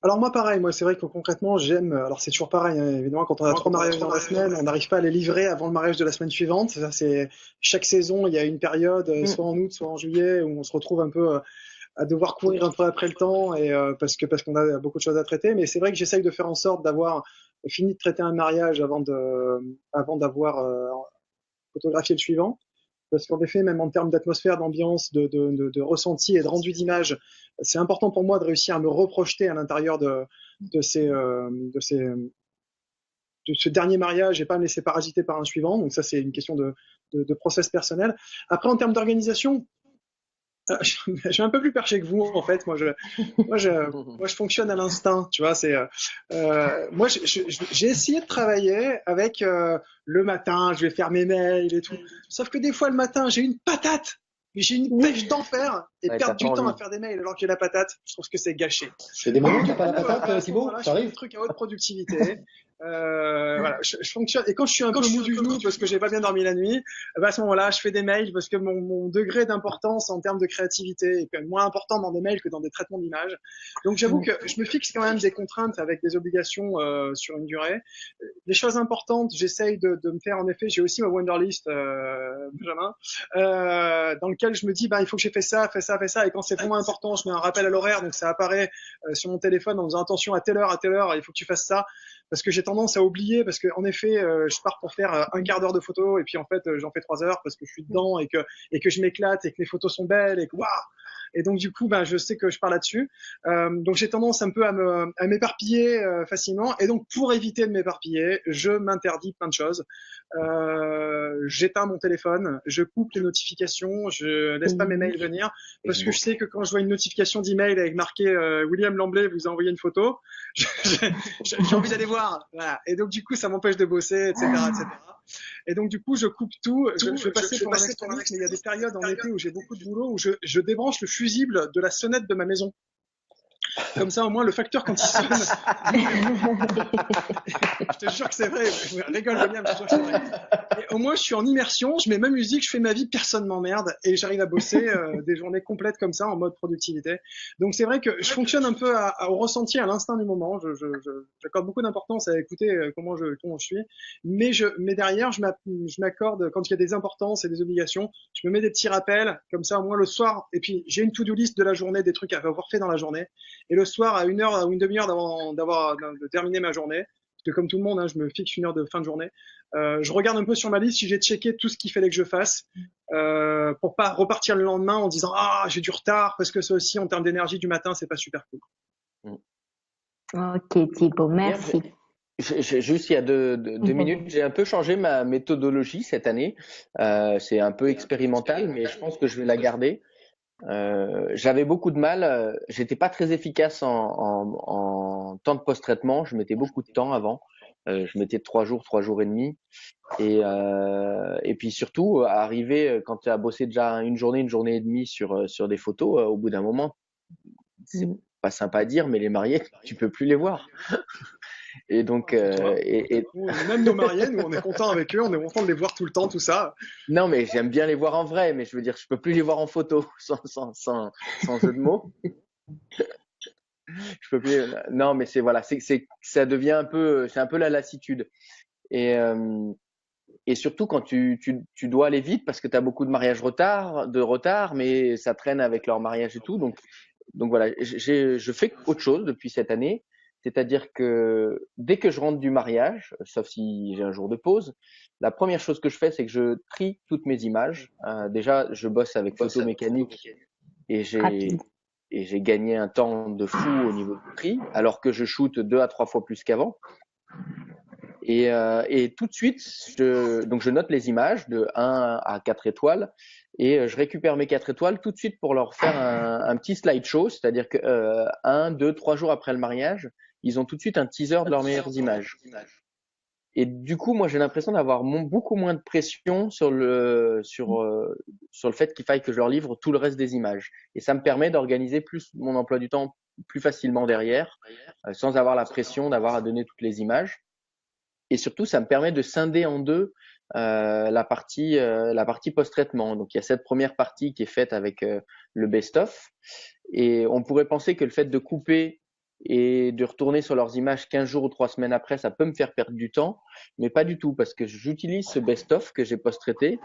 Alors moi pareil, moi c'est vrai que concrètement j'aime, alors c'est toujours pareil, hein, évidemment quand on a 3 mariages dans la semaine, on n'arrive pas à les livrer avant le mariage de la semaine suivante. Ça, c'est chaque saison, il y a une période, soit en août, soit en juillet, où on se retrouve un peu à devoir courir un peu après le temps, et parce qu'on a beaucoup de choses à traiter. Mais c'est vrai que j'essaye de faire en sorte d'avoir fini de traiter un mariage avant d'avoir photographié le suivant. Parce qu'en effet, même en termes d'atmosphère, d'ambiance, de ressenti et de rendu d'image, c'est important pour moi de réussir à me reprojeter à l'intérieur de ce dernier mariage et pas me laisser parasiter par un suivant. Donc ça, c'est une question de process personnel. Après, en termes d'organisation, je suis un peu plus perché que vous, en fait. Moi, je fonctionne à l'instinct, tu vois. Moi, j'ai essayé de travailler avec le matin, je vais faire mes mails et tout. Sauf que des fois, le matin, j'ai une patate. J'ai une pêche d'enfer et perdre du temps à faire des mails alors que j'ai la patate, je trouve que c'est gâché. C'est des moments où t'as pas la patate, Thibaut, ça arrive. Je fais des trucs à haute productivité. Voilà, je fonctionne. Et quand je suis un peu mou du genou parce que j'ai pas bien dormi la nuit, à ce moment-là, je fais des mails parce que mon degré d'importance en termes de créativité est quand même moins important dans des mails que dans des traitements d'images. Donc j'avoue que je me fixe quand même des contraintes avec des obligations sur une durée. Les choses importantes, j'essaye de me faire, en effet, j'ai aussi ma Wonderlist, Benjamin, dans lequel je me dis, il faut que j'ai fait ça, et quand c'est vraiment important, je mets un rappel à l'horaire, donc ça apparaît sur mon téléphone en disant attention à telle heure, il faut que tu fasses ça, parce que j'ai tendance à oublier, parce que en effet, je pars pour faire un quart d'heure de photos, et puis en fait, j'en fais 3 heures parce que je suis dedans et que je m'éclate et que les photos sont belles et que waouh. Et donc du coup, je sais que je pars là-dessus. Donc j'ai tendance un peu à m'éparpiller facilement. Et donc pour éviter de m'éparpiller, je m'interdis plein de choses. J'éteins mon téléphone, je coupe les notifications, je laisse pas mes mails venir, parce que je sais que quand je vois une notification d'email avec marqué William Lamblay vous a envoyé une photo, j'ai envie d'aller voir. Voilà. Et donc du coup, ça m'empêche de bosser, etc., etc. Et donc du coup, je coupe tout. Je vais passer pour un extrémiste, mais il y a des périodes en été où j'ai beaucoup de boulot, où je débranche le fusible de la sonnette de ma maison. Comme ça, au moins, le facteur, quand il sonne, je te jure que c'est vrai, je rigole, William, je te jure que c'est vrai. Et au moins, je suis en immersion, je mets ma musique, je fais ma vie, personne m'emmerde, et j'arrive à bosser des journées complètes comme ça, en mode productivité. Donc, c'est vrai que je fonctionne un peu au ressenti, à l'instinct du moment. J'accorde beaucoup d'importance à écouter comment je suis. Mais derrière, je m'accorde, quand il y a des importances et des obligations, je me mets des petits rappels, comme ça, au moins le soir. Et puis, j'ai une to-do list de la journée, des trucs à avoir fait dans la journée. Et le soir, à 1 heure ou une demi-heure de terminer ma journée, parce que comme tout le monde, je me fixe 1 heure de fin de journée, je regarde un peu sur ma liste si j'ai checké tout ce qu'il fallait que je fasse, pour pas repartir le lendemain en disant j'ai du retard, parce que ça aussi, en termes d'énergie du matin, c'est pas super cool. Ok, Thibaut, merci. Juste il y a deux minutes, j'ai un peu changé ma méthodologie cette année. C'est un peu expérimental, mais je pense que je vais la garder. J'avais beaucoup de mal, j'étais pas très efficace en temps de post-traitement, je mettais beaucoup de temps avant, je mettais 3 jours et demi, et puis surtout arriver quand tu as bossé déjà une journée et demie sur des photos, au bout d'un moment, c'est pas sympa à dire, mais les mariés, tu peux plus les voir. Et donc, même nos mariés, nous, on est contents avec eux, on est content de les voir tout le temps, tout ça. Non, mais j'aime bien les voir en vrai, mais je veux dire, je peux plus les voir en photo, sans jeu de mots. Je peux plus. Non, mais ça devient c'est un peu la lassitude. Et surtout quand tu dois aller vite parce que tu as beaucoup de mariages de retard, mais ça traîne avec leur mariage et tout. Donc voilà, je fais autre chose depuis cette année. C'est-à-dire que dès que je rentre du mariage, sauf si j'ai un jour de pause, la première chose que je fais, c'est que je trie toutes mes images. Déjà, je bosse avec photo mécanique et j'ai gagné un temps de fou au niveau du tri, alors que je shoote 2 à 3 fois plus qu'avant. Et tout de suite, donc je note les images de 1 à 4 étoiles et je récupère mes 4 étoiles tout de suite pour leur faire un petit slideshow, c'est-à-dire que 1, 2, 3 jours après le mariage, ils ont tout de suite un teaser de leurs meilleures images. Et du coup, moi, j'ai l'impression d'avoir beaucoup moins de pression sur le fait qu'il faille que je leur livre tout le reste des images. Et ça me permet d'organiser plus mon emploi du temps plus facilement derrière, sans avoir la pression d'avoir à donner toutes les images. Et surtout, ça me permet de scinder en deux la partie post-traitement. Donc, il y a cette première partie qui est faite avec le best-of. Et on pourrait penser que le fait de couper et de retourner sur leurs images 15 jours ou 3 semaines après, ça peut me faire perdre du temps, mais pas du tout, parce que j'utilise ce best-of que j'ai post-traité.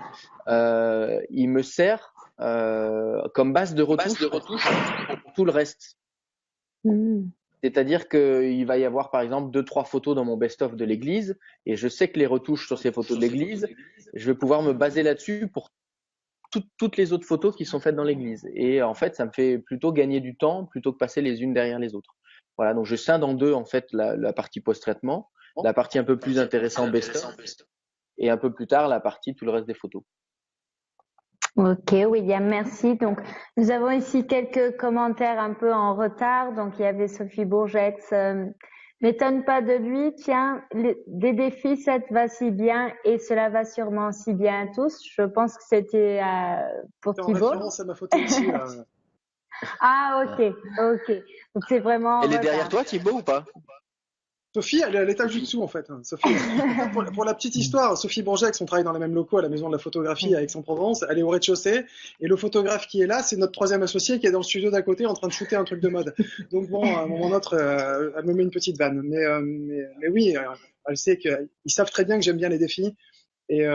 Il me sert comme base de retouche pour tout le reste. C'est-à-dire qu'il va y avoir par exemple 2-3 photos dans mon best-of de l'église et je sais que les retouches sur ces photos de l'église, je vais pouvoir me baser là-dessus pour toutes les autres photos qui sont faites dans l'église. Et en fait, ça me fait plutôt gagner du temps plutôt que passer les unes derrière les autres. Voilà, donc je scinde en deux en fait la partie post-traitement, la partie un peu plus intéressante best-of et un peu plus tard la partie tout le reste des photos. Ok, William, merci. Donc, nous avons ici quelques commentaires un peu en retard. Donc, il y avait Sophie Bourget. M'étonne pas de lui. Tiens, des défis, ça te va si bien et cela va sûrement si bien à tous. Je pense que c'était pour Thibaut. En référence à ma photo ici. Ah, ok. Donc, c'est vraiment. Elle est derrière toi, Thibaut, ou pas? Sophie, elle est à l'étage du dessous, en fait. Sophie, pour la petite histoire, Sophie Bourgex, on travaille dans les mêmes locaux à la Maison de la Photographie à Aix-en-Provence. Elle est au rez-de-chaussée. Et le photographe qui est là, c'est notre troisième associé qui est dans le studio d'à côté en train de shooter un truc de mode. Donc bon, à un moment ou autre, elle me met une petite vanne. Mais oui, elle sait qu'ils savent très bien que j'aime bien les défis. Et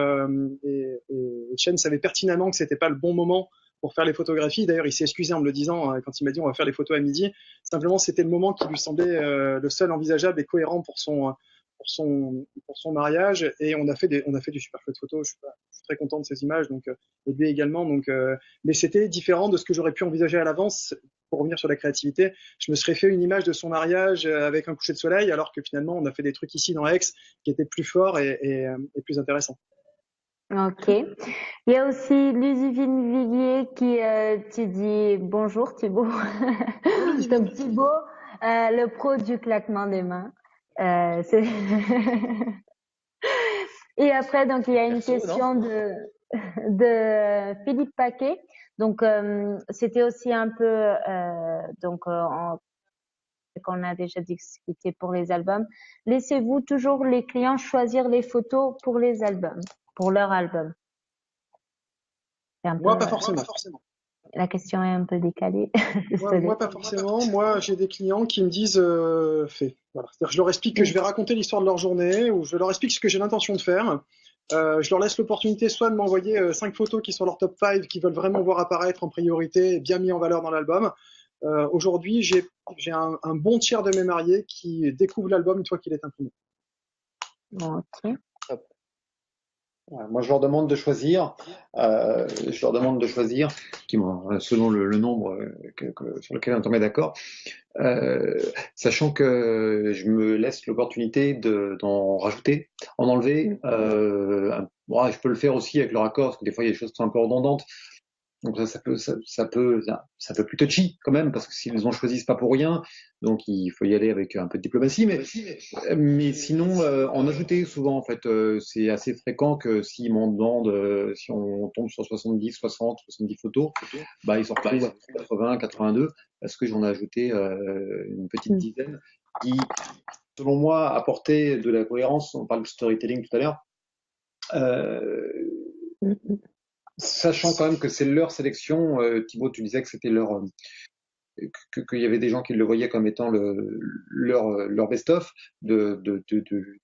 Chen savait pertinemment que c'était pas le bon moment pour faire les photographies. D'ailleurs, il s'est excusé en me le disant quand il m'a dit on va faire les photos à midi. Simplement, c'était le moment qui lui semblait le seul envisageable et cohérent pour pour son mariage, et on a fait du super chouette photos. Je suis très content de ces images, donc et lui également. Donc, mais c'était différent de ce que j'aurais pu envisager à l'avance. Pour revenir sur la créativité, je me serais fait une image de son mariage avec un coucher de soleil, alors que finalement on a fait des trucs ici dans Aix qui étaient plus forts et plus intéressants. Ok. Il y a aussi Ludivine Viguier qui tu dis bonjour Thibaut. Donc Thibaut, le pro du claquement des mains. Et après, donc il y a une question de Philippe Paquet. Donc c'était aussi un peu qu'on a déjà discuté pour les albums. Laissez-vous toujours les clients choisir les photos pour les albums, pour leur album? Moi, pas forcément. La question est un peu décalée. Moi, pas forcément. Moi, j'ai des clients qui me disent fais. Voilà. C'est-à-dire, je leur explique que je vais raconter l'histoire de leur journée, ou je leur explique ce que j'ai l'intention de faire. Je leur laisse l'opportunité soit de m'envoyer 5 photos qui sont leur top 5, qu'ils veulent vraiment voir apparaître en priorité et bien mis en valeur dans l'album. Aujourd'hui, j'ai un bon tiers de mes mariés qui découvrent l'album une fois qu'il est imprimé. Ok. Moi, je leur demande de choisir. Selon le nombre sur lequel on tombe d'accord, sachant que je me laisse l'opportunité d'en rajouter, en enlever. Je peux le faire aussi avec leur accord, parce que des fois il y a des choses qui sont un peu redondantes. Donc ça peut plus touchy quand même, parce que s'ils ont choisi, c'est pas pour rien. Donc il faut y aller avec un peu de diplomatie, mais sinon en ajouter souvent en fait, c'est assez fréquent que s'ils m'en demandent, si on tombe sur 70, 60, 70 photos, bah ils s'en retrouvent à 80, 82, parce que j'en ai ajouté une petite dizaine qui, selon moi, apportaient de la cohérence. On parle de storytelling tout à l'heure. Sachant quand même que c'est leur sélection, Thibaut, tu disais que c'était qu'il y avait des gens qui le voyaient comme étant leur best-of de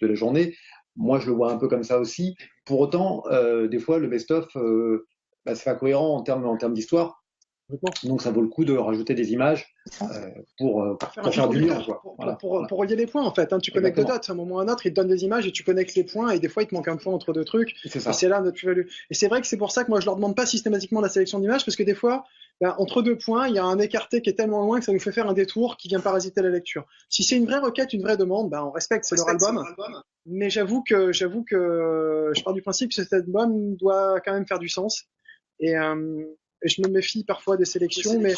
la journée. Moi, je le vois un peu comme ça aussi. Pour autant, des fois, le best-of, c'est pas cohérent en termes d'histoire. Donc, ça vaut le coup de rajouter des images pour faire du lien. Pour relier les points, en fait. Hein. Tu connectes deux dots. À un moment ou à un autre, il te donne des images et tu connectes les points. Et des fois, il te manque un point entre deux trucs. Et c'est là notre plus-value. Et c'est vrai que c'est pour ça que moi, je leur demande pas systématiquement la sélection d'images, parce que des fois, entre deux points, il y a un écarté qui est tellement loin que ça nous fait faire un détour qui vient parasiter la lecture. Si c'est une vraie requête, une vraie demande, on respecte, c'est leur album. Mais j'avoue que je pars du principe que cet album doit quand même faire du sens. Et je me méfie parfois des sélections, mais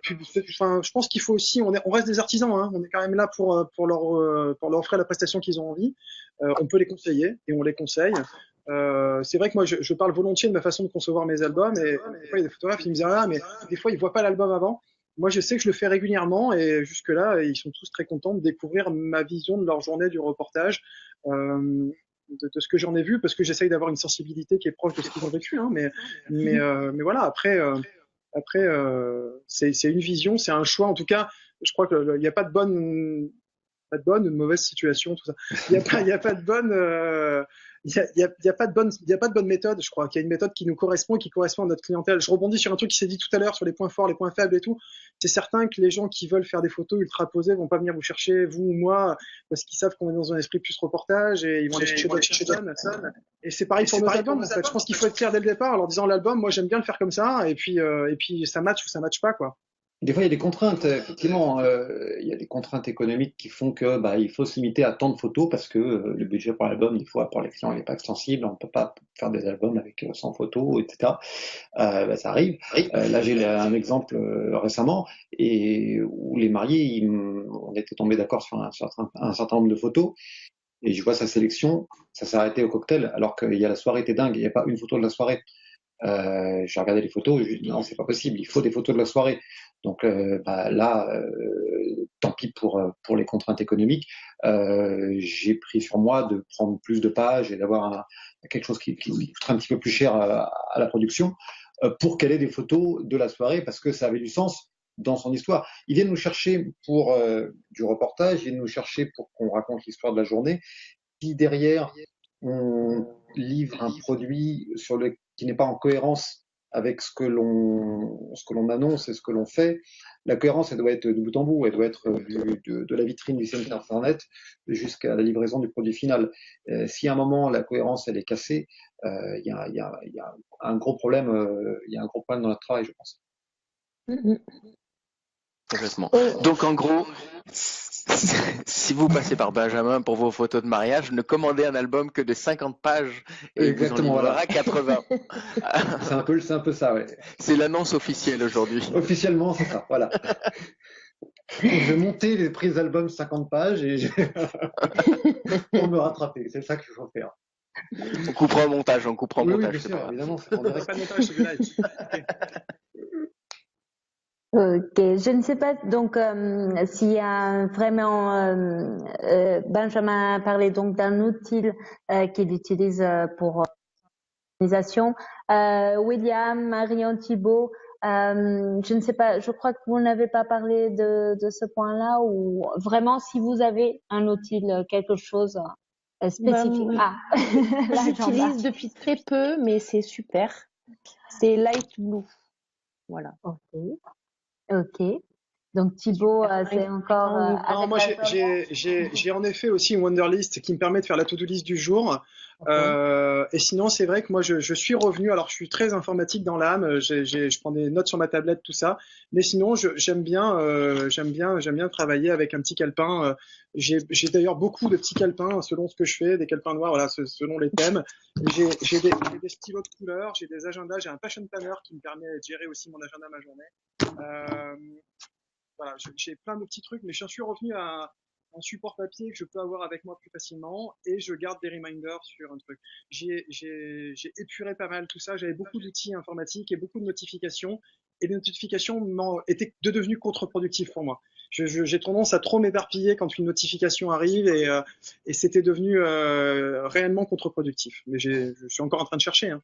je pense qu'il faut aussi, on reste des artisans, hein, on est quand même là pour leur offrir la prestation qu'ils ont envie. On peut les conseiller et on les conseille. C'est vrai que moi, je parle volontiers de ma façon de concevoir mes albums, et des fois, il y a des photographes qui me disent mais des fois, ils voient pas l'album avant. Moi, je sais que je le fais régulièrement, et jusque-là, ils sont tous très contents de découvrir ma vision de leur journée du reportage. De ce que j'en ai vu, parce que j'essaye d'avoir une sensibilité qui est proche de ce qu'ils ont vécu, hein, mais voilà, après c'est une vision, c'est un choix. En tout cas, je crois qu'il n'y a pas de bonne ou de mauvaise situation, tout ça. Il y a pas de bonne il y a pas de bonne méthode. Je crois qu'il y a une méthode qui nous correspond et qui correspond à notre clientèle. Je rebondis sur un truc qui s'est dit tout à l'heure sur les points forts, les points faibles et tout. C'est certain que les gens qui veulent faire des photos ultra posées vont pas venir vous chercher, vous ou moi, parce qu'ils savent qu'on est dans un esprit plus reportage, et ils vont aller chercher d'autres personnes. Et c'est pareil pour nos albums, en fait. Je pense qu'il faut être clair dès le départ en leur disant l'album, moi j'aime bien le faire comme ça, et puis ça match ou ça match pas, quoi. Des fois, il y a des contraintes, effectivement. Il y a des contraintes économiques qui font que il faut se limiter à tant de photos, parce que le budget pour l'album, des fois, pour les clients, il n'est pas extensible. On ne peut pas faire des albums avec 100 photos, etc. Ça arrive. Là, j'ai un exemple récemment, et où les mariés, on était tombés d'accord sur un certain nombre de photos. Et je vois sa sélection, ça s'est arrêté au cocktail, alors qu'il y a la soirée était dingue. Il n'y a pas une photo de la soirée. J'ai regardé les photos, je lui ai dit non, c'est pas possible, il faut des photos de la soirée. Donc là, tant pis pour les contraintes économiques. J'ai pris sur moi de prendre plus de pages et d'avoir quelque chose qui coûterait un petit peu plus cher à la production, pour qu'elle ait des photos de la soirée, parce que ça avait du sens dans son histoire. Ils viennent nous chercher pour du reportage, ils viennent nous chercher pour qu'on raconte l'histoire de la journée. Si derrière on livre un produit qui n'est pas en cohérence avec ce que l'on annonce et ce que l'on fait. La cohérence, elle doit être de bout en bout, elle doit être de la vitrine du site internet jusqu'à la livraison du produit final. Si à un moment la cohérence elle est cassée, il y a un gros problème, il y a un gros problème dans notre travail, je pense. Complètement. Donc en gros, si vous passez par Benjamin pour vos photos de mariage, ne commandez un album que de 50 pages et Exactement, vous en livrera voilà. 80. C'est un peu ça, ouais. C'est l'annonce officielle aujourd'hui. Officiellement, c'est ça, voilà. Je vais monter les prises d'album 50 pages et pour me rattraper. C'est ça qu'il faut faire. On coupera au montage, on coupera au montage. Oui, bien sûr, évidemment. On n'aurait pas de montage sur du live. Ok, je ne sais pas donc s'il y a vraiment Benjamin a parlé donc d'un outil qu'il utilise pour l'organisation. William, Marion, Thibault, je ne sais pas, je crois que vous n'avez pas parlé de ce point-là ou vraiment si vous avez un outil, quelque chose spécifique. J'utilise depuis très peu, mais c'est super. C'est Lightblue. Voilà. Ok. Donc Thibault, c'est encore. Non, moi j'ai en effet aussi une Wunderlist qui me permet de faire la to-do list du jour. Et sinon, c'est vrai que moi je suis revenu. Alors, je suis très informatique dans l'âme. Je prends des notes sur ma tablette, tout ça. Mais sinon, j'aime bien travailler avec un petit calepin. J'ai d'ailleurs beaucoup de petits calepins selon ce que je fais, des calepins noirs, voilà, selon les thèmes. J'ai des stylos de couleur, j'ai des agendas, j'ai un passion planner qui me permet de gérer aussi mon agenda, ma journée. Voilà, j'ai plein de petits trucs, mais je suis revenu à un support papier que je peux avoir avec moi plus facilement et je garde des reminders sur un truc. J'ai épuré pas mal tout ça. J'avais beaucoup d'outils informatiques et beaucoup de notifications et les notifications étaient devenues contre-productives pour moi. J'ai tendance à trop m'éparpiller quand une notification arrive et c'était devenu réellement contre-productif. Mais je suis encore en train de chercher. Hein.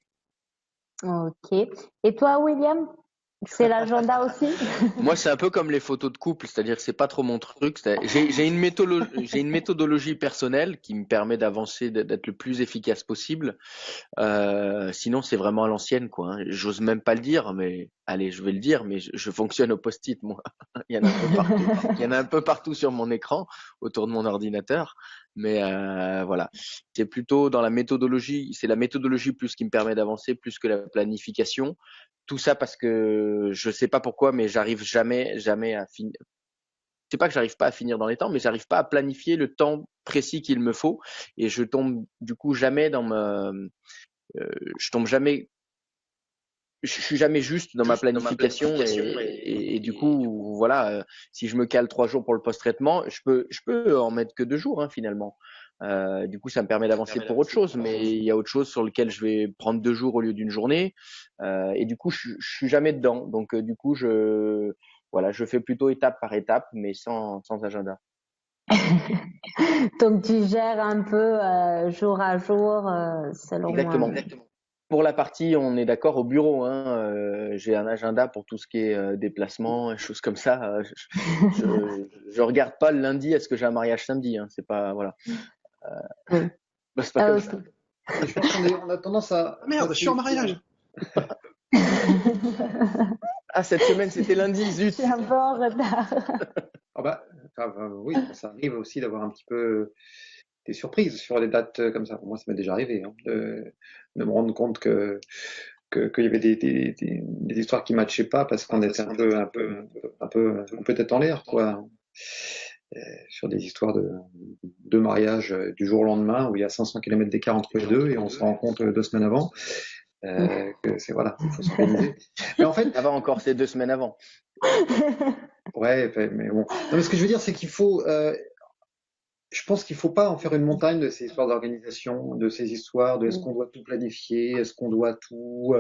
Ok. Et toi, William? C'est l'agenda aussi? Moi, c'est un peu comme les photos de couple, c'est-à-dire que c'est pas trop mon truc. J'ai une méthodologie personnelle qui me permet d'avancer, d'être le plus efficace possible. Sinon, c'est vraiment à l'ancienne, quoi. Hein. J'ose même pas le dire, mais allez, je vais le dire, mais je fonctionne au post-it, moi. Il y en a un peu partout. Il y en a un peu partout sur mon écran, autour de mon ordinateur. Mais voilà, c'est plutôt dans la méthodologie. C'est la méthodologie plus qui me permet d'avancer, plus que la planification. Tout ça parce que je sais pas pourquoi, mais j'arrive jamais à finir. C'est pas que j'arrive pas à finir dans les temps, mais j'arrive pas à planifier le temps précis qu'il me faut, et je tombe du coup jamais je suis jamais juste dans ma planification, et du coup voilà, si je me cale 3 jours pour le post-traitement, je peux en mettre que 2 jours, hein, finalement. Du coup, ça me permet d'avancer pour autre chose, mais il y a autre chose sur lequel je vais prendre 2 jours au lieu d'une journée, et du coup, je suis jamais dedans. Donc, du coup, je fais plutôt étape par étape, mais sans agenda. Donc tu gères un peu jour à jour selon. Exactement. Pour la partie, on est d'accord, au bureau, hein, j'ai un agenda pour tout ce qui est déplacement et choses comme ça. Je regarde pas le lundi, est-ce que j'ai un mariage samedi, hein, c'est pas, voilà. C'est pas comme ça. Je pense qu'on a tendance à... Ah merde, je suis en mariage. Ah, cette semaine, c'était lundi, zut. C'est un peu en retard. Oui, ça arrive aussi d'avoir un petit peu des surprises sur les dates comme ça. Moi, ça m'est déjà arrivé, hein, de me rendre compte qu'il y avait des histoires qui matchaient pas parce qu'on était un peu peut-être en l'air, quoi. Sur des histoires de mariage du jour au lendemain où il y a 500 km d'écart entre les deux et on se rend compte 2 semaines avant que c'est, voilà, il faut s'organiser. Mais en fait, ça va encore, c'est 2 semaines avant. Ouais, mais bon. Non, mais ce que je veux dire, c'est qu'il faut, je pense qu'il faut pas en faire une montagne de ces histoires d'organisation, de ces histoires de est-ce qu'on doit tout planifier, est-ce qu'on doit tout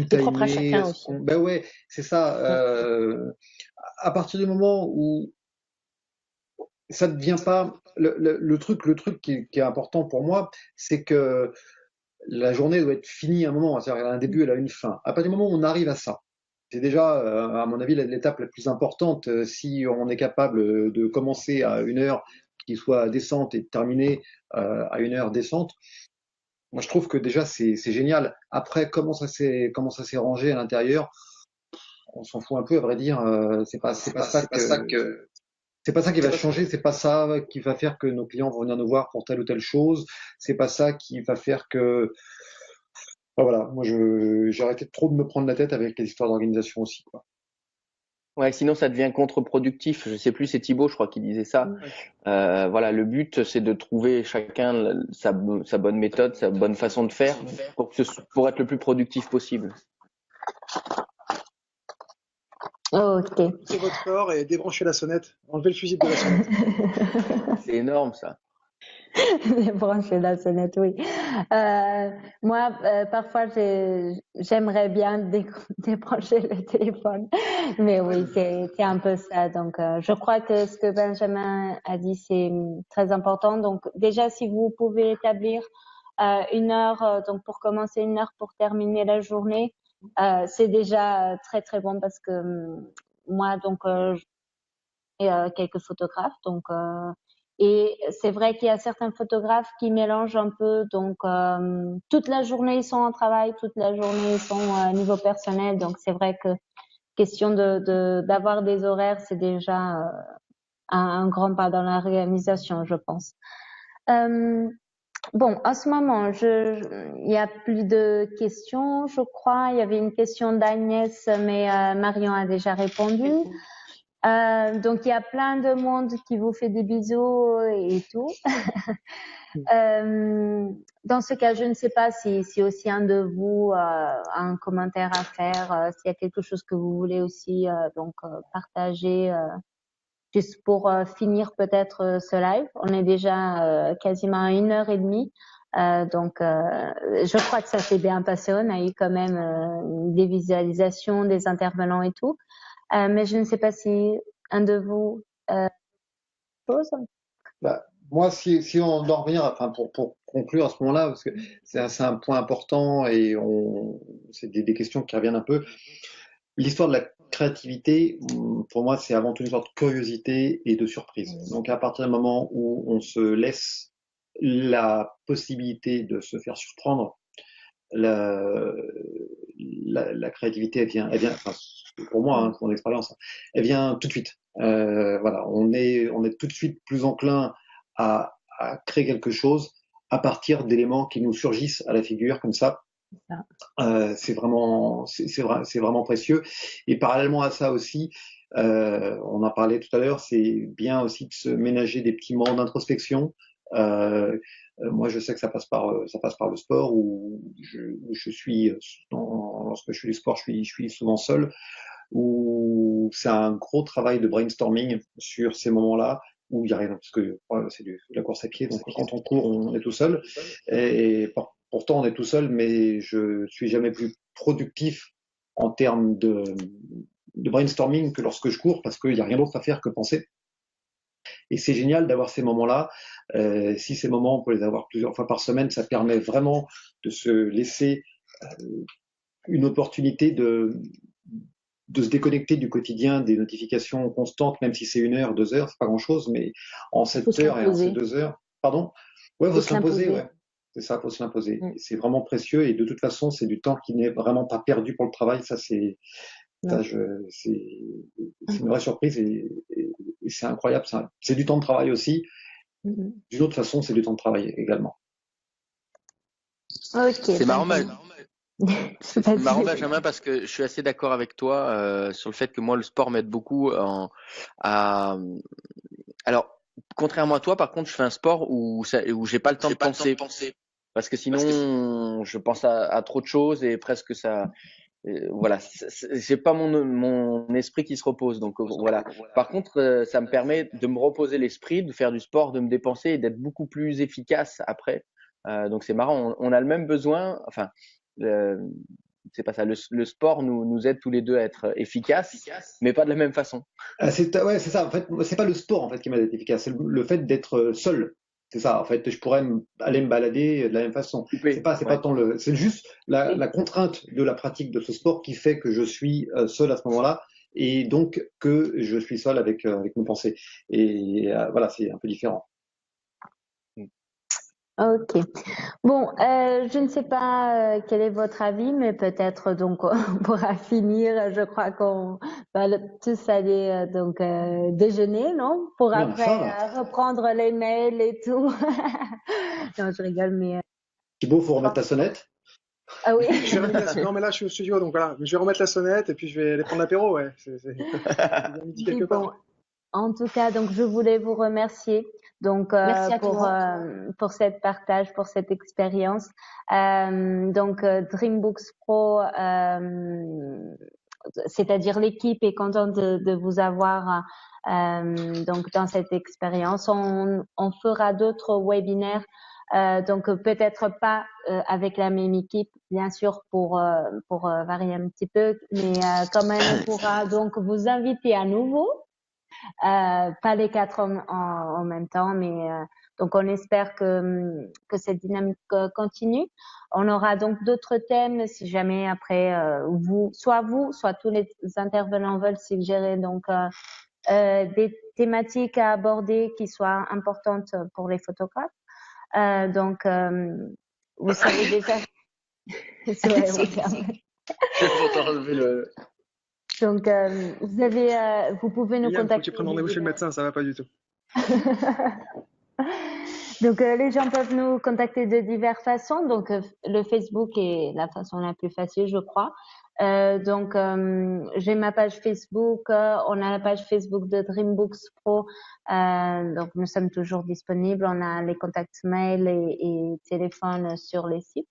propre à timer, chacun aussi. Ben ouais, c'est ça. À partir du moment où ça ne devient pas le truc qui est important pour moi, c'est que la journée doit être finie à un moment, c'est-à-dire qu'elle a un début, elle a une fin. À partir du moment où on arrive à ça, c'est déjà, à mon avis, l'étape la plus importante. Si on est capable de commencer à 1 heure qui soit décente et de terminer à 1 heure décente, Moi, je trouve que déjà c'est génial. Après, comment ça s'est rangé à l'intérieur, on s'en fout un peu, à vrai dire. C'est pas ça qui va changer. C'est pas ça qui va faire que nos clients vont venir nous voir pour telle ou telle chose. C'est pas ça qui va faire que voilà. Moi, j'ai arrêté trop de me prendre la tête avec les histoires d'organisation aussi, quoi. Ouais, sinon ça devient contre-productif. Je sais plus, c'est Thibaut, je crois, qui disait ça. Voilà, le but, c'est de trouver chacun sa bonne méthode, sa bonne façon de faire pour être le plus productif possible. Ok. C'est votre corps et débranchez la sonnette. Enlevez le fusible de la sonnette. C'est énorme, ça. Débrancher la sonnette, oui. Moi, parfois, j'aimerais bien débrancher le téléphone, mais oui, c'est un peu ça. Donc, je crois que ce que Benjamin a dit, c'est très important. Donc, déjà, si vous pouvez établir 1 heure, donc pour commencer, 1 heure pour terminer la journée, c'est déjà très très bon parce que moi, donc, j'ai quelques photographes, donc. Et c'est vrai qu'il y a certains photographes qui mélangent un peu, donc toute la journée ils sont en travail, toute la journée ils sont niveau personnel, donc c'est vrai que question d'avoir des horaires, c'est déjà un grand pas dans la réalisation, je pense. Bon, en ce moment, il y a plus de questions, je crois. Il y avait une question d'Agnès, mais Marion a déjà répondu. Donc il y a plein de monde qui vous fait des bisous et tout. Dans ce cas, je ne sais pas si aussi un de vous a un commentaire à faire, s'il y a quelque chose que vous voulez aussi partager, juste pour finir peut-être ce live. On est déjà quasiment à 1h30. Je crois que ça s'est bien passé. On a eu quand même des visualisations, des intervenants et tout. Mais je ne sais pas si un de vous pose. Moi, si on doit revenir, enfin pour conclure à ce moment-là, parce que c'est un point important et c'est des questions qui reviennent un peu. L'histoire de la créativité, pour moi, c'est avant tout une sorte de curiosité et de surprise. Donc, à partir du moment où on se laisse la possibilité de se faire surprendre, la créativité, elle vient, enfin, pour moi, hein, mon expérience, elle vient tout de suite. Voilà, on est tout de suite plus enclin à créer quelque chose à partir d'éléments qui nous surgissent à la figure comme ça. C'est vraiment précieux. Et parallèlement à ça aussi, on en parlait tout à l'heure, c'est bien aussi de se ménager des petits moments d'introspection. Moi, je sais que ça passe par le sport où je suis lorsque je fais du sport, je suis souvent seul. Où c'est un gros travail de brainstorming sur ces moments-là où il y a rien parce que c'est la course à pied. Donc quand on court, on est tout seul. Et pourtant, on est tout seul, mais je suis jamais plus productif en termes de brainstorming que lorsque je cours parce qu'il n'y a rien d'autre à faire que penser. Et c'est génial d'avoir ces moments-là. Si ces moments, on peut les avoir plusieurs fois par semaine, ça permet vraiment de se laisser une opportunité de se déconnecter du quotidien, des notifications constantes, même si c'est 1 heure, 2 heures, c'est pas grand-chose, mais en 7 heures et en ces 2 heures, pardon. Ouais, faut se l'imposer, ouais. C'est ça, faut se l'imposer. C'est vraiment précieux et de toute façon, c'est du temps qui n'est vraiment pas perdu pour le travail. Ça, c'est une vraie surprise et c'est incroyable. C'est du temps de travail aussi. D'une autre façon, c'est du temps de travail également. Ok. C'est marrant, c'est marrant, Benjamin, parce que je suis assez d'accord avec toi sur le fait que moi, le sport m'aide beaucoup Alors, contrairement à toi, par contre, je fais un sport où j'ai pas le temps de penser. Parce que sinon, je pense à trop de choses et presque ça. Voilà, c'est pas mon esprit qui se repose. Donc voilà. Par contre, ça me permet de me reposer l'esprit, de faire du sport, de me dépenser et d'être beaucoup plus efficace après. Donc c'est marrant. On a le même besoin. Enfin, c'est pas ça. Le sport nous aide tous les deux à être efficaces, mais pas de la même façon. C'est ça. En fait, c'est pas le sport en fait qui m'aide à être efficace, c'est le fait d'être seul. C'est ça. En fait, je pourrais aller me balader de la même façon. C'est pas tant c'est juste la contrainte de la pratique de ce sport qui fait que je suis seul à ce moment-là et donc que je suis seul avec mes pensées. Et voilà, c'est un peu différent. Ok. Bon, je ne sais pas quel est votre avis, mais peut-être donc on pourra finir. Je crois qu'on va tous aller donc déjeuner, non? Pour Oui, on a faim, après là. reprendre les mails et tout. Non, je rigole, mais Thibaut, faut remettre ta sonnette. ah oui. Non, mais là, je suis au studio, donc voilà. Je vais remettre la sonnette et puis je vais aller prendre l'apéro, ouais. C'est bien midi quelque Bon, part. en tout cas, donc je voulais vous remercier donc Merci à toi. pour cette partage, pour cette expérience. Donc Dreambooks Pro, c'est-à-dire l'équipe est contente de vous avoir donc dans cette expérience. On fera d'autres webinaires. Donc peut-être pas avec la même équipe, bien sûr, pour varier un petit peu, mais quand même on pourra donc vous inviter à nouveau. Pas les quatre en même temps, mais donc on espère que cette dynamique continue. On aura donc d'autres thèmes si jamais après vous, soit tous les intervenants veulent suggérer donc des thématiques à aborder qui soient importantes pour les photographes. Donc vous savez déjà. C'est vrai, oui. Je vais t'enlever le. Donc vous pouvez nous Yann, faut que contacter. tu prennes rendez-vous chez le médecin, ça va pas du tout. Donc les gens peuvent nous contacter de diverses façons. Donc le Facebook est la façon la plus facile, je crois. Donc j'ai ma page Facebook, on a la page Facebook de Dreambooks Pro. Donc nous sommes toujours disponibles. On a les contacts mail et téléphones sur les sites.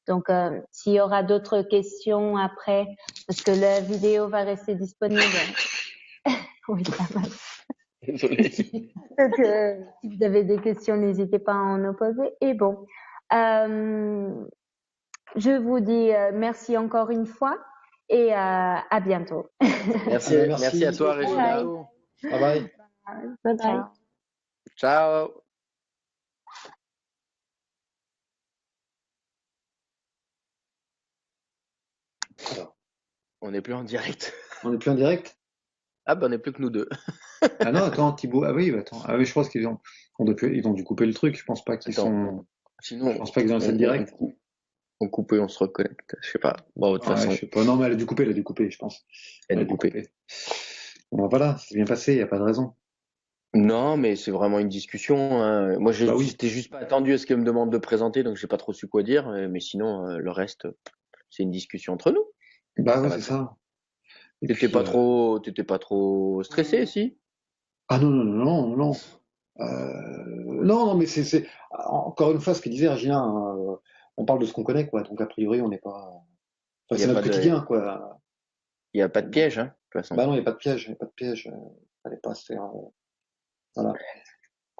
Donc s'il y aura d'autres questions après, parce que la vidéo va rester disponible. Oui, ça va. Désolé. Donc, si vous avez des questions, n'hésitez pas à en poser. Et bon, je vous dis merci encore une fois et à bientôt. Merci à toi, Régina. Bye bye. Bye bye. Ciao. Alors, On n'est plus en direct. on n'est plus en direct? Ah ben on n'est plus que nous deux. Ah non, attends, Thibaut. Ah oui, attends. Ah oui, je pense qu'ils ont dû couper le truc. Je pense pas qu'ils sont. Sinon, Je pense pas qu'ils ont cette direct. On coupe et on se reconnecte. Je sais pas. Bon, de toute façon. Je sais pas. Non, mais elle a dû couper, je pense. Elle a dû couper. Bon, voilà, c'est bien passé, il n'y a pas de raison. Non, mais c'est vraiment une discussion. Hein. Moi, Bah oui. j'étais juste pas attendu à ce qu'elle me demande de présenter, donc j'ai pas trop su quoi dire. Mais sinon, le reste, c'est une discussion entre nous. Bah ouais, c'est ça. T'étais pas trop stressé, si? Ah non, non, non, non, non. Non, mais c'est encore une fois ce que disait Regina. On parle de ce qu'on connaît, quoi. Donc a priori, on n'est pas. Enfin, c'est notre quotidien, quoi. Il n'y a pas de piège, hein, de toute façon. Bah non, il n'y a pas de piège, fallait pas se faire. Voilà.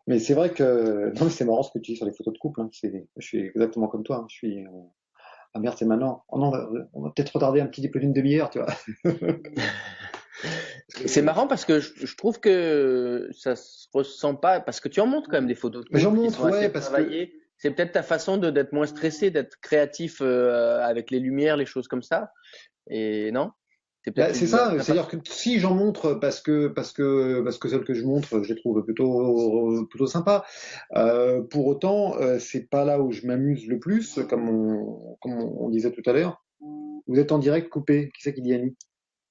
Mais c'est vrai que non, mais c'est marrant ce que tu dis sur les photos de couple. Hein. Je suis exactement comme toi. Hein. Je suis. Ah merde, c'est maintenant. Oh non, on va peut-être retarder un petit peu d'une demi-heure, tu vois. C'est marrant parce que je trouve que ça se ressent pas, parce que tu en montres quand même des photos de couple. J'en montre, ouais, parce que c'est peut-être ta façon d'être moins stressé, d'être créatif avec les lumières, les choses comme ça. Et non? C'est ça, c'est-à-dire que si j'en montre parce que celles que je montre, je les trouve plutôt sympa. Pour autant, c'est pas là où je m'amuse le plus, comme on disait tout à l'heure. Vous êtes en direct coupé. Qui c'est qui dit Annie?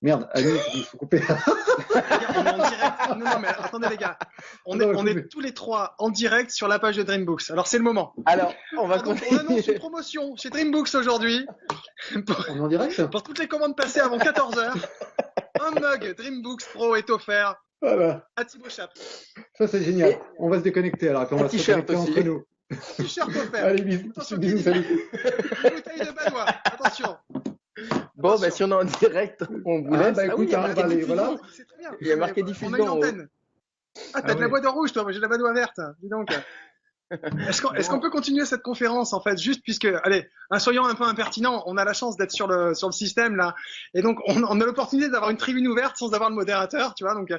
Merde, Annie, il faut couper. On est en direct. Non, mais attendez les gars. On est tous les trois en direct sur la page de Dreambooks. Alors c'est le moment. Alors, on annonce une promotion chez Dreambooks aujourd'hui. On est en direct? Pour toutes les commandes passées avant 14h, un mug Dreambooks Pro est offert. Voilà. À Thibaut Chap. Ça c'est génial. On va se déconnecter alors. On va se connecter entre nous. T-shirt offert. Allez, bisous, salut. Une bouteille de Banois. Attention. Bon, ben si on est en direct, on vous laisse. Bah écoute, voilà. C'est très bien. Il y a marqué diffusion. On a une antenne. Ah, t'as de la boîte rouge, toi. Moi, j'ai de la boîte verte. Dis donc. Est-ce qu'on peut continuer cette conférence, en fait, juste puisque, allez, soyons un peu impertinents, on a la chance d'être sur le système, là. Et donc, on a l'opportunité d'avoir une tribune ouverte sans avoir le modérateur, tu vois. Donc,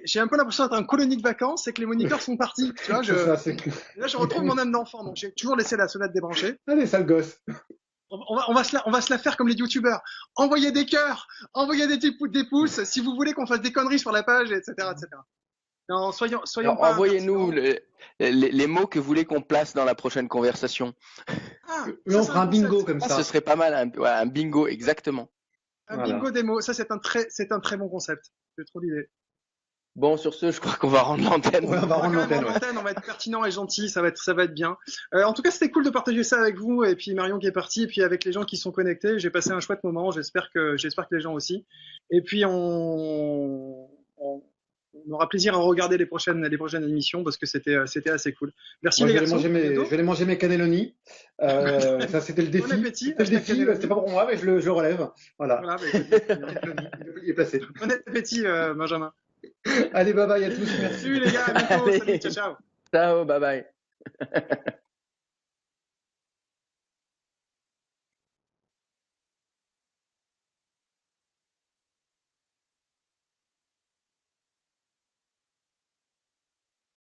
j'ai un peu l'impression d'être en colonie de vacances et que les moniteurs sont partis. Tu vois, là, je retrouve mon âme d'enfant. Donc, j'ai toujours laissé la sonnette débranchée. Allez, sale gosse. On va se la faire comme les youtubeurs. Envoyez des cœurs, envoyez des pouces, si vous voulez qu'on fasse des conneries sur la page, etc., etc. Non, soyons pas. les mots que vous voulez qu'on place dans la prochaine conversation. On fera un bingo comme ça. Ce serait pas mal, un bingo, exactement. Un bingo des mots, ça c'est un très bon concept. J'ai trop d'idées. Bon, sur ce, je crois qu'on va rendre l'antenne. Ouais, on va être pertinent et gentil, ça va être bien. En tout cas, c'était cool de partager ça avec vous, et puis Marion qui est partie, et puis avec les gens qui sont connectés. J'ai passé un chouette moment, j'espère que les gens aussi. Et puis on aura plaisir à regarder les prochaines émissions parce que c'était assez cool. Merci les garçons. Je vais aller manger mes cannelloni. Ça c'était le défi. Bon appétit. C'était le défi, c'était pas pour moi, mais je le relève. Voilà. Il est placé. Bon appétit, Benjamin. Allez, bye bye à tous. Merci les gars, à bientôt. Salut, ciao. Ciao, bye bye.